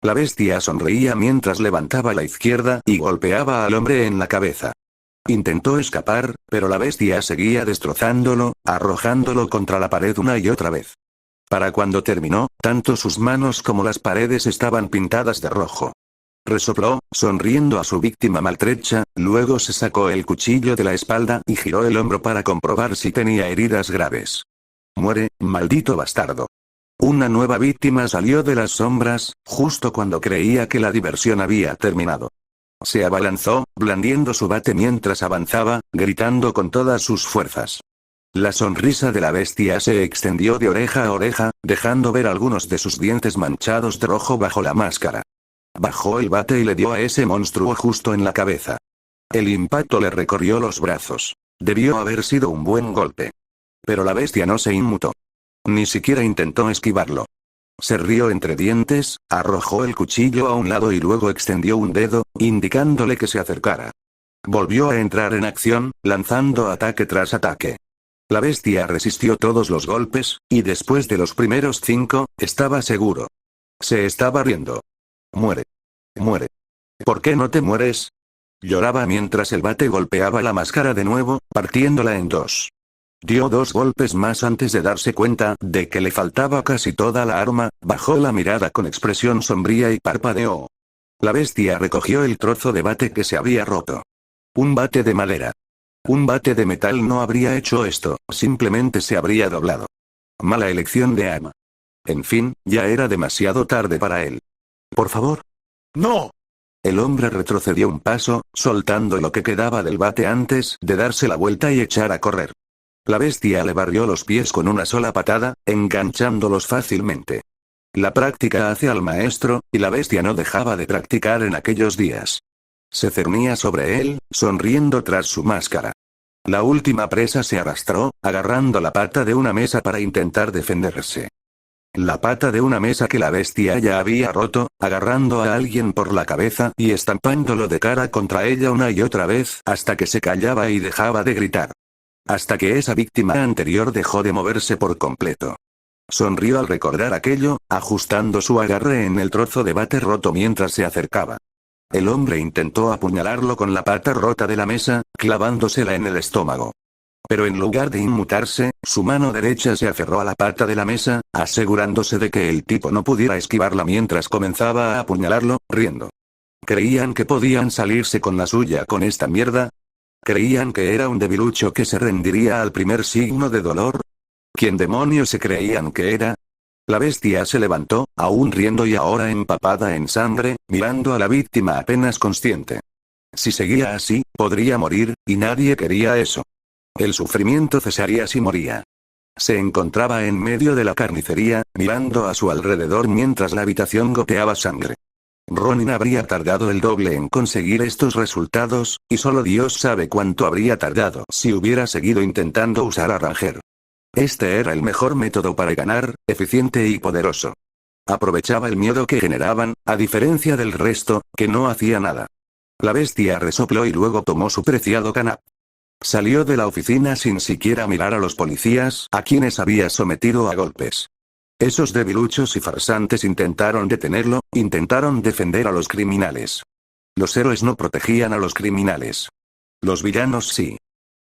Speaker 2: La bestia sonreía mientras levantaba la izquierda y golpeaba al hombre en la cabeza. Intentó escapar, pero la bestia seguía destrozándolo, arrojándolo contra la pared una y otra vez. Para cuando terminó, tanto sus manos como las paredes estaban pintadas de rojo. Resopló, sonriendo a su víctima maltrecha, luego se sacó el cuchillo de la espalda y giró el hombro para comprobar si tenía heridas graves. Muere, maldito bastardo. Una nueva víctima salió de las sombras, justo cuando creía que la diversión había terminado. Se abalanzó, blandiendo su bate mientras avanzaba, gritando con todas sus fuerzas. La sonrisa de la bestia se extendió de oreja a oreja, dejando ver algunos de sus dientes manchados de rojo bajo la máscara. Bajó el bate y le dio a ese monstruo justo en la cabeza. El impacto le recorrió los brazos. Debió haber sido un buen golpe. Pero la bestia no se inmutó. Ni siquiera intentó esquivarlo. Se rió entre dientes, arrojó el cuchillo a un lado y luego extendió un dedo, indicándole que se acercara. Volvió a entrar en acción, lanzando ataque tras ataque. La bestia resistió todos los golpes, y después de los primeros 5, estaba seguro. Se estaba riendo. Muere. Muere. ¿Por qué no te mueres? Lloraba mientras el bate golpeaba la máscara de nuevo, partiéndola en dos. Dio 2 golpes más antes de darse cuenta de que le faltaba casi toda la arma, bajó la mirada con expresión sombría y parpadeó. La bestia recogió el trozo de bate que se había roto. Un bate de madera. Un bate de metal no habría hecho esto, simplemente se habría doblado. Mala elección de arma. En fin, ya era demasiado tarde para él. Por favor. ¡No! El hombre retrocedió un paso, soltando lo que quedaba del bate antes de darse la vuelta y echar a correr. La bestia le barrió los pies con una sola patada, enganchándolos fácilmente. La práctica hace al maestro, y la bestia no dejaba de practicar en aquellos días. Se cernía sobre él, sonriendo tras su máscara. La última presa se arrastró, agarrando la pata de una mesa para intentar defenderse. La pata de una mesa que la bestia ya había roto, agarrando a alguien por la cabeza y estampándolo de cara contra ella una y otra vez hasta que se callaba y dejaba de gritar. Hasta que esa víctima anterior dejó de moverse por completo. Sonrió al recordar aquello, ajustando su agarre en el trozo de bate roto mientras se acercaba. El hombre intentó apuñalarlo con la pata rota de la mesa, clavándosela en el estómago. Pero en lugar de inmutarse, su mano derecha se aferró a la pata de la mesa, asegurándose de que el tipo no pudiera esquivarla mientras comenzaba a apuñalarlo, riendo. ¿Creían que podían salirse con la suya con esta mierda? ¿Creían que era un debilucho que se rendiría al primer signo de dolor? ¿Quién demonios se creían que era? La bestia se levantó, aún riendo y ahora empapada en sangre, mirando a la víctima apenas consciente. Si seguía así, podría morir, y nadie quería eso. El sufrimiento cesaría si moría. Se encontraba en medio de la carnicería, mirando a su alrededor mientras la habitación goteaba sangre. Ronin habría tardado el doble en conseguir estos resultados, y solo Dios sabe cuánto habría tardado si hubiera seguido intentando usar a Ranger. Este era el mejor método para ganar, eficiente y poderoso. Aprovechaba el miedo que generaban, a diferencia del resto, que no hacía nada. La bestia resopló y luego tomó su preciado canap. Salió de la oficina sin siquiera mirar a los policías, a quienes había sometido a golpes. Esos debiluchos y farsantes intentaron detenerlo, intentaron defender a los criminales. Los héroes no protegían a los criminales. Los villanos sí.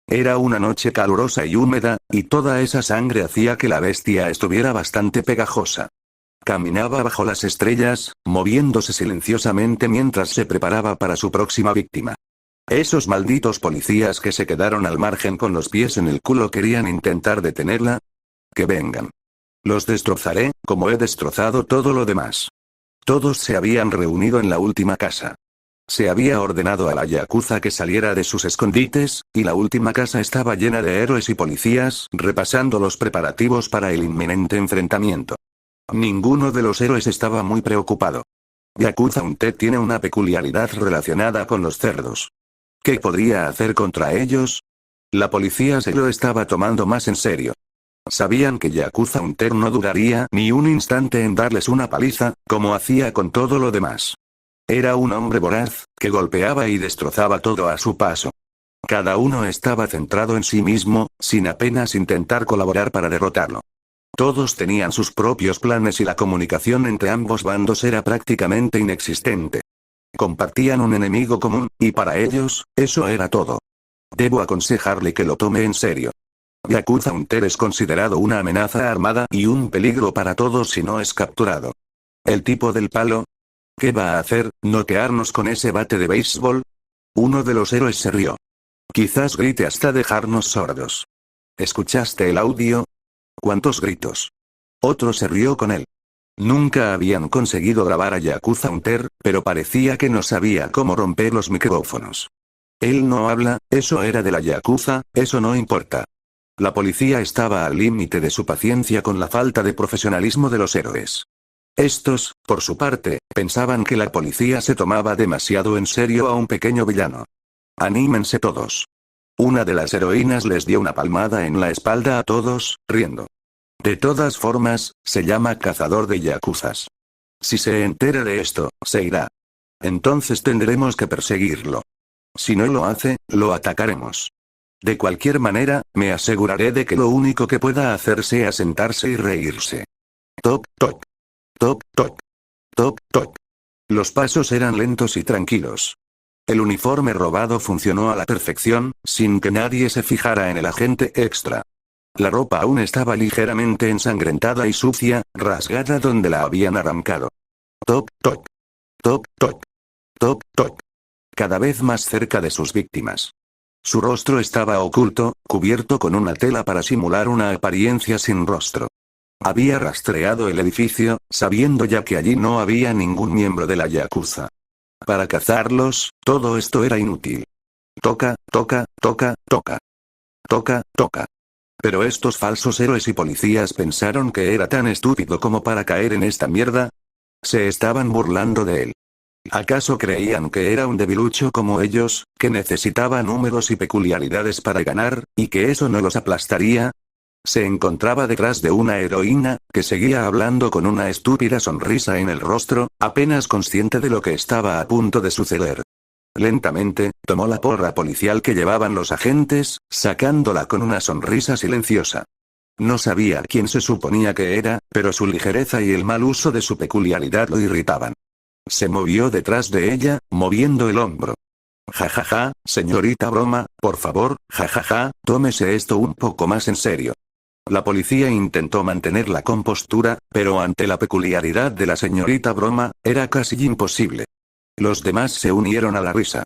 Speaker 2: Era una noche calurosa y húmeda, y toda esa sangre hacía que la bestia estuviera bastante pegajosa. Caminaba bajo las estrellas, moviéndose silenciosamente mientras se preparaba para su próxima víctima. Esos malditos policías que se quedaron al margen con los pies en el culo querían intentar detenerla. Que vengan. Los destrozaré, como he destrozado todo lo demás. Todos se habían reunido en la última casa. Se había ordenado a la yakuza que saliera de sus escondites, y la última casa estaba llena de héroes y policías, repasando los preparativos para el inminente enfrentamiento. Ninguno de los héroes estaba muy preocupado. Yakuza Unte tiene una peculiaridad relacionada con los cerdos. ¿Qué podría hacer contra ellos? La policía se lo estaba tomando más en serio. Sabían que Yakuza Hunter no duraría ni un instante en darles una paliza, como hacía con todo lo demás. Era un hombre voraz, que golpeaba y destrozaba todo a su paso. Cada uno estaba centrado en sí mismo, sin apenas intentar colaborar para derrotarlo. Todos tenían sus propios planes y la comunicación entre ambos bandos era prácticamente inexistente. Compartían un enemigo común, y para ellos, eso era todo. Debo aconsejarle que lo tome en serio. Yakuza Hunter es considerado una amenaza armada y un peligro para todos si no es capturado. ¿El tipo del palo? ¿Qué va a hacer, noquearnos con ese bate de béisbol? Uno de los héroes se rió. Quizás grite hasta dejarnos sordos. ¿Escuchaste el audio? ¿Cuántos gritos? Otro se rió con él. Nunca habían conseguido grabar a Yakuza Hunter, pero parecía que no sabía cómo romper los micrófonos. Él no habla, eso era de la Yakuza, eso no importa. La policía estaba al límite de su paciencia con la falta de profesionalismo de los héroes. Estos, por su parte, pensaban que la policía se tomaba demasiado en serio a un pequeño villano. Anímense todos. Una de las heroínas les dio una palmada en la espalda a todos, riendo. De todas formas, se llama cazador de yakuzas. Si se entera de esto, se irá. Entonces tendremos que perseguirlo. Si no lo hace, lo atacaremos. De cualquier manera, me aseguraré de que lo único que pueda hacer sea sentarse y reírse. Toc, toc. Toc, toc. Toc, toc. Los pasos eran lentos y tranquilos. El uniforme robado funcionó a la perfección, sin que nadie se fijara en el agente extra. La ropa aún estaba ligeramente ensangrentada y sucia, rasgada donde la habían arrancado. Toc, toc. Toc, toc. Toc, toc. Cada vez más cerca de sus víctimas. Su rostro estaba oculto, cubierto con una tela para simular una apariencia sin rostro. Había rastreado el edificio, sabiendo ya que allí no había ningún miembro de la yakuza. Para cazarlos, todo esto era inútil. Toca, toca, toca, toca. Toca, toca. Pero estos falsos héroes y policías pensaron que era tan estúpido como para caer en esta mierda. Se estaban burlando de él. ¿Acaso creían que era un debilucho como ellos, que necesitaba números y peculiaridades para ganar, y que eso no los aplastaría? Se encontraba detrás de una heroína, que seguía hablando con una estúpida sonrisa en el rostro, apenas consciente de lo que estaba a punto de suceder. Lentamente, tomó la porra policial que llevaban los agentes, sacándola con una sonrisa silenciosa. No sabía quién se suponía que era, pero su ligereza y el mal uso de su peculiaridad lo irritaban. Se movió detrás de ella, moviendo el hombro. Jajaja, señorita broma, por favor, jajaja, tómese esto un poco más en serio. La policía intentó mantener la compostura, pero ante la peculiaridad de la señorita broma, era casi imposible. Los demás se unieron a la risa.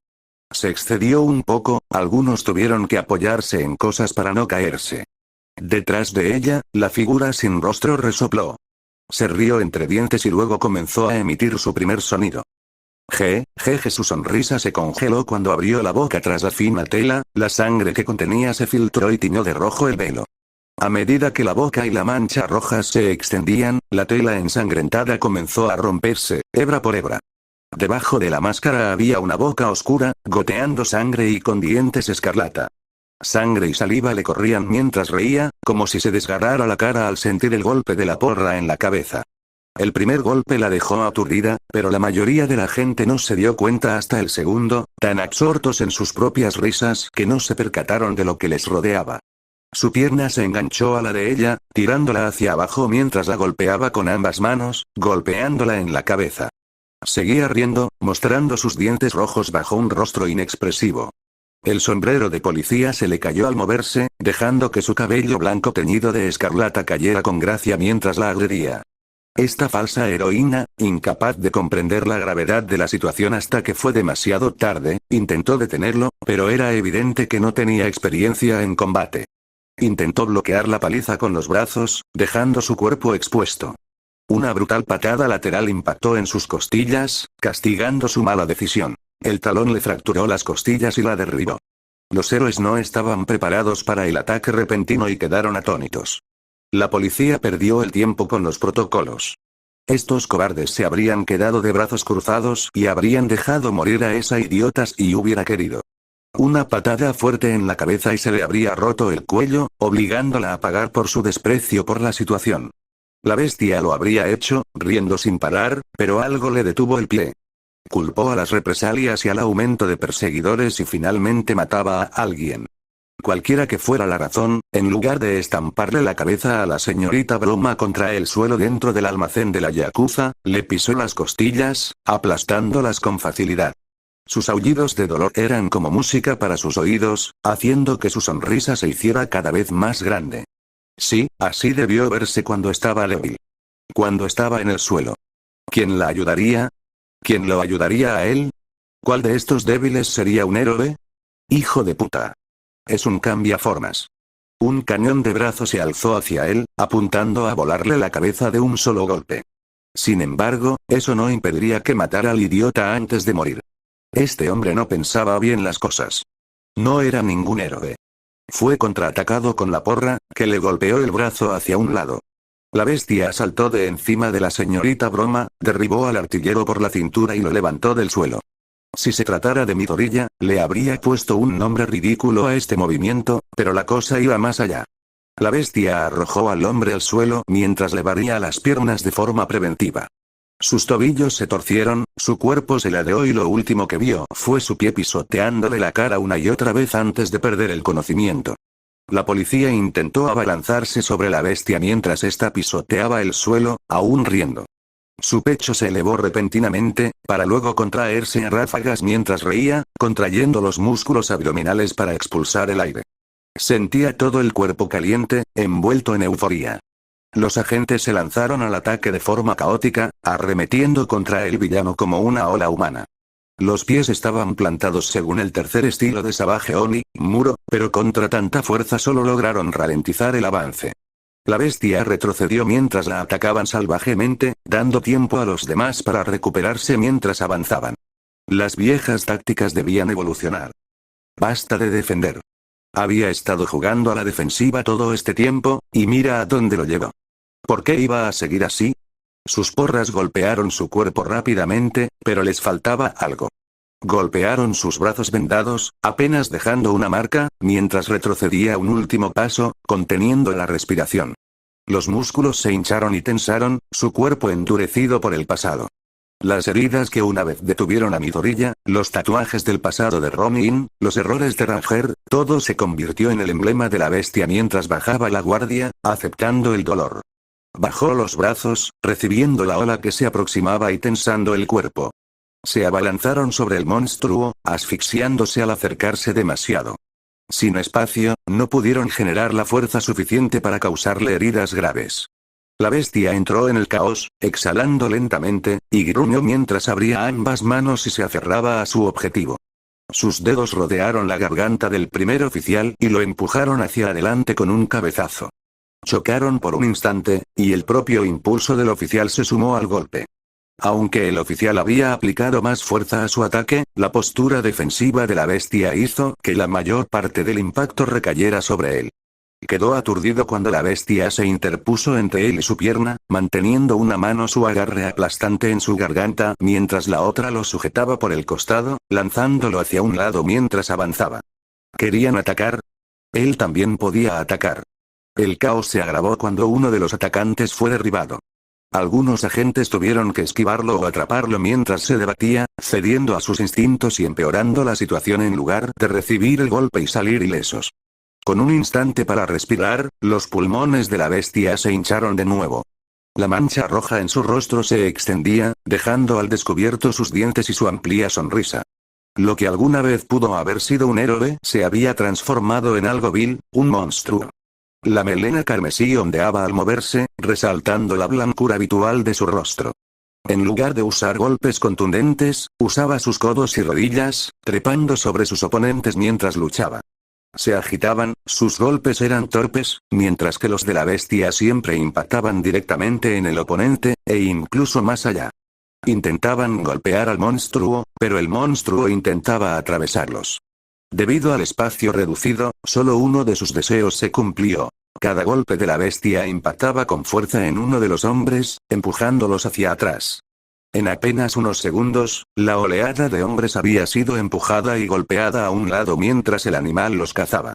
Speaker 2: Se excedió un poco, algunos tuvieron que apoyarse en cosas para no caerse. Detrás de ella, la figura sin rostro resopló. Se rió entre dientes y luego comenzó a emitir su primer sonido. Jeje, su sonrisa se congeló cuando abrió la boca tras la fina tela, la sangre que contenía se filtró y tiñó de rojo el velo. A medida que la boca y la mancha rojas se extendían, la tela ensangrentada comenzó a romperse, hebra por hebra. Debajo de la máscara había una boca oscura, goteando sangre y con dientes escarlata. Sangre y saliva le corrían mientras reía, como si se desgarrara la cara al sentir el golpe de la porra en la cabeza. El primer golpe la dejó aturdida, pero la mayoría de la gente no se dio cuenta hasta el segundo, tan absortos en sus propias risas que no se percataron de lo que les rodeaba. Su pierna se enganchó a la de ella, tirándola hacia abajo mientras la golpeaba con ambas manos, golpeándola en la cabeza. Seguía riendo, mostrando sus dientes rojos bajo un rostro inexpresivo. El sombrero de policía se le cayó al moverse, dejando que su cabello blanco teñido de escarlata cayera con gracia mientras la agredía. Esta falsa heroína, incapaz de comprender la gravedad de la situación hasta que fue demasiado tarde, intentó detenerlo, pero era evidente que no tenía experiencia en combate. Intentó bloquear la paliza con los brazos, dejando su cuerpo expuesto. Una brutal patada lateral impactó en sus costillas, castigando su mala decisión. El talón le fracturó las costillas y la derribó. Los héroes no estaban preparados para el ataque repentino y quedaron atónitos. La policía perdió el tiempo con los protocolos. Estos cobardes se habrían quedado de brazos cruzados y habrían dejado morir a esa idiota si hubiera querido. Una patada fuerte en la cabeza y se le habría roto el cuello, obligándola a pagar por su desprecio por la situación. La bestia lo habría hecho, riendo sin parar, pero algo le detuvo el pie. Culpó a las represalias y al aumento de perseguidores y finalmente mataba a alguien. Cualquiera que fuera la razón, en lugar de estamparle la cabeza a la señorita Broma contra el suelo dentro del almacén de la Yakuza, le pisó las costillas, aplastándolas con facilidad. Sus aullidos de dolor eran como música para sus oídos, haciendo que su sonrisa se hiciera cada vez más grande. Sí, así debió verse cuando estaba débil. Cuando estaba en el suelo. ¿Quién la ayudaría? ¿Quién lo ayudaría a él? ¿Cuál de estos débiles sería un héroe? ¡Hijo de puta! Es un cambiaformas. Un cañón de brazos se alzó hacia él, apuntando a volarle la cabeza de un solo golpe. Sin embargo, eso no impediría que matara al idiota antes de morir. Este hombre no pensaba bien las cosas. No era ningún héroe. Fue contraatacado con la porra, que le golpeó el brazo hacia un lado. La bestia saltó de encima de la señorita Broma, derribó al artillero por la cintura y lo levantó del suelo. Si se tratara de Midoriya, le habría puesto un nombre ridículo a este movimiento, pero la cosa iba más allá. La bestia arrojó al hombre al suelo mientras le barría las piernas de forma preventiva. Sus tobillos se torcieron, su cuerpo se ladeó y lo último que vio fue su pie pisoteándole la cara una y otra vez antes de perder el conocimiento. La policía intentó abalanzarse sobre la bestia mientras ésta pisoteaba el suelo, aún riendo. Su pecho se elevó repentinamente, para luego contraerse a ráfagas mientras reía, contrayendo los músculos abdominales para expulsar el aire. Sentía todo el cuerpo caliente, envuelto en euforía. Los agentes se lanzaron al ataque de forma caótica, arremetiendo contra el villano como una ola humana. Los pies estaban plantados según el tercer estilo de Savage Oni, muro, pero contra tanta fuerza solo lograron ralentizar el avance. La bestia retrocedió mientras la atacaban salvajemente, dando tiempo a los demás para recuperarse mientras avanzaban. Las viejas tácticas debían evolucionar. Basta de defender. Había estado jugando a la defensiva todo este tiempo, y mira a dónde lo llevó. ¿Por qué iba a seguir así? Sus porras golpearon su cuerpo rápidamente, pero les faltaba algo. Golpearon sus brazos vendados, apenas dejando una marca, mientras retrocedía un último paso, conteniendo la respiración. Los músculos se hincharon y tensaron, su cuerpo endurecido por el pasado. Las heridas que una vez detuvieron a Midoriya, los tatuajes del pasado de Ronin, los errores de Ranger, todo se convirtió en el emblema de la bestia mientras bajaba la guardia, aceptando el dolor. Bajó los brazos, recibiendo la ola que se aproximaba y tensando el cuerpo. Se abalanzaron sobre el monstruo, asfixiándose al acercarse demasiado. Sin espacio, no pudieron generar la fuerza suficiente para causarle heridas graves. La bestia entró en el caos, exhalando lentamente, y gruñó mientras abría ambas manos y se aferraba a su objetivo. Sus dedos rodearon la garganta del primer oficial y lo empujaron hacia adelante con un cabezazo. Chocaron por un instante, y el propio impulso del oficial se sumó al golpe. Aunque el oficial había aplicado más fuerza a su ataque, la postura defensiva de la bestia hizo que la mayor parte del impacto recayera sobre él. Quedó aturdido cuando la bestia se interpuso entre él y su pierna, manteniendo una mano su agarre aplastante en su garganta mientras la otra lo sujetaba por el costado, lanzándolo hacia un lado mientras avanzaba. ¿Querían atacar? Él también podía atacar. El caos se agravó cuando uno de los atacantes fue derribado. Algunos agentes tuvieron que esquivarlo o atraparlo mientras se debatía, cediendo a sus instintos y empeorando la situación en lugar de recibir el golpe y salir ilesos. Con un instante para respirar, los pulmones de la bestia se hincharon de nuevo. La mancha roja en su rostro se extendía, dejando al descubierto sus dientes y su amplia sonrisa. Lo que alguna vez pudo haber sido un héroe se había transformado en algo vil, un monstruo. La melena carmesí ondeaba al moverse, resaltando la blancura habitual de su rostro. En lugar de usar golpes contundentes, usaba sus codos y rodillas, trepando sobre sus oponentes mientras luchaba. Se agitaban, sus golpes eran torpes, mientras que los de la bestia siempre impactaban directamente en el oponente, e incluso más allá. Intentaban golpear al monstruo, pero el monstruo intentaba atravesarlos. Debido al espacio reducido, solo uno de sus deseos se cumplió. Cada golpe de la bestia impactaba con fuerza en uno de los hombres, empujándolos hacia atrás. En apenas unos segundos, la oleada de hombres había sido empujada y golpeada a un lado mientras el animal los cazaba.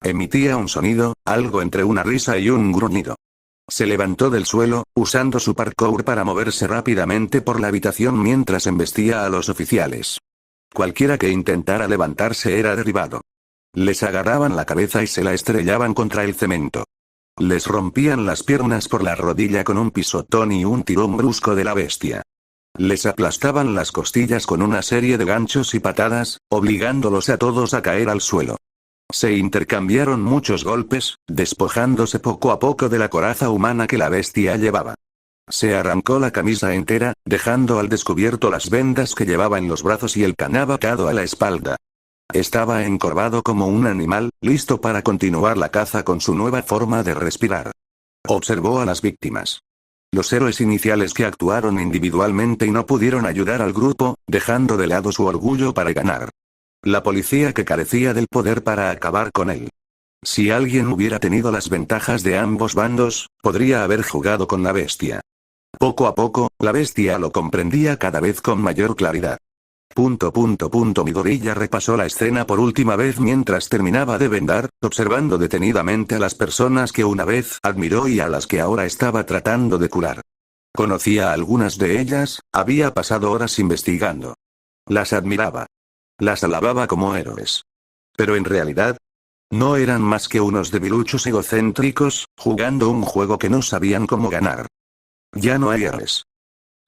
Speaker 2: Emitía un sonido, algo entre una risa y un gruñido. Se levantó del suelo, usando su parkour para moverse rápidamente por la habitación mientras embestía a los oficiales. Cualquiera que intentara levantarse era derribado. Les agarraban la cabeza y se la estrellaban contra el cemento. Les rompían las piernas por la rodilla con un pisotón y un tirón brusco de la bestia. Les aplastaban las costillas con una serie de ganchos y patadas, obligándolos a todos a caer al suelo. Se intercambiaron muchos golpes, despojándose poco a poco de la coraza humana que la bestia llevaba. Se arrancó la camisa entera, dejando al descubierto las vendas que llevaba en los brazos y el canaba atado a la espalda. Estaba encorvado como un animal, listo para continuar la caza con su nueva forma de respirar. Observó a las víctimas. Los héroes iniciales que actuaron individualmente y no pudieron ayudar al grupo, dejando de lado su orgullo para ganar. La policía que carecía del poder para acabar con él. Si alguien hubiera tenido las ventajas de ambos bandos, podría haber jugado con la bestia. Poco a poco, la bestia lo comprendía cada vez con mayor claridad. Midoriya repasó la escena por última vez mientras terminaba de vendar, observando detenidamente a las personas que una vez admiró y a las que ahora estaba tratando de curar. Conocía a algunas de ellas, había pasado horas investigando. Las admiraba. Las alababa como héroes. Pero en realidad, no eran más que unos debiluchos egocéntricos, jugando un juego que no sabían cómo ganar. Ya no hay héroes.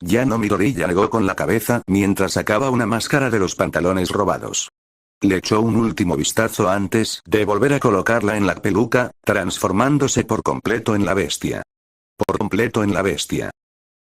Speaker 2: Ya no. Midoriya negó con la cabeza mientras sacaba una máscara de los pantalones robados. Le echó un último vistazo antes de volver a colocarla en la peluca, transformándose por completo en la bestia. Por completo en la bestia.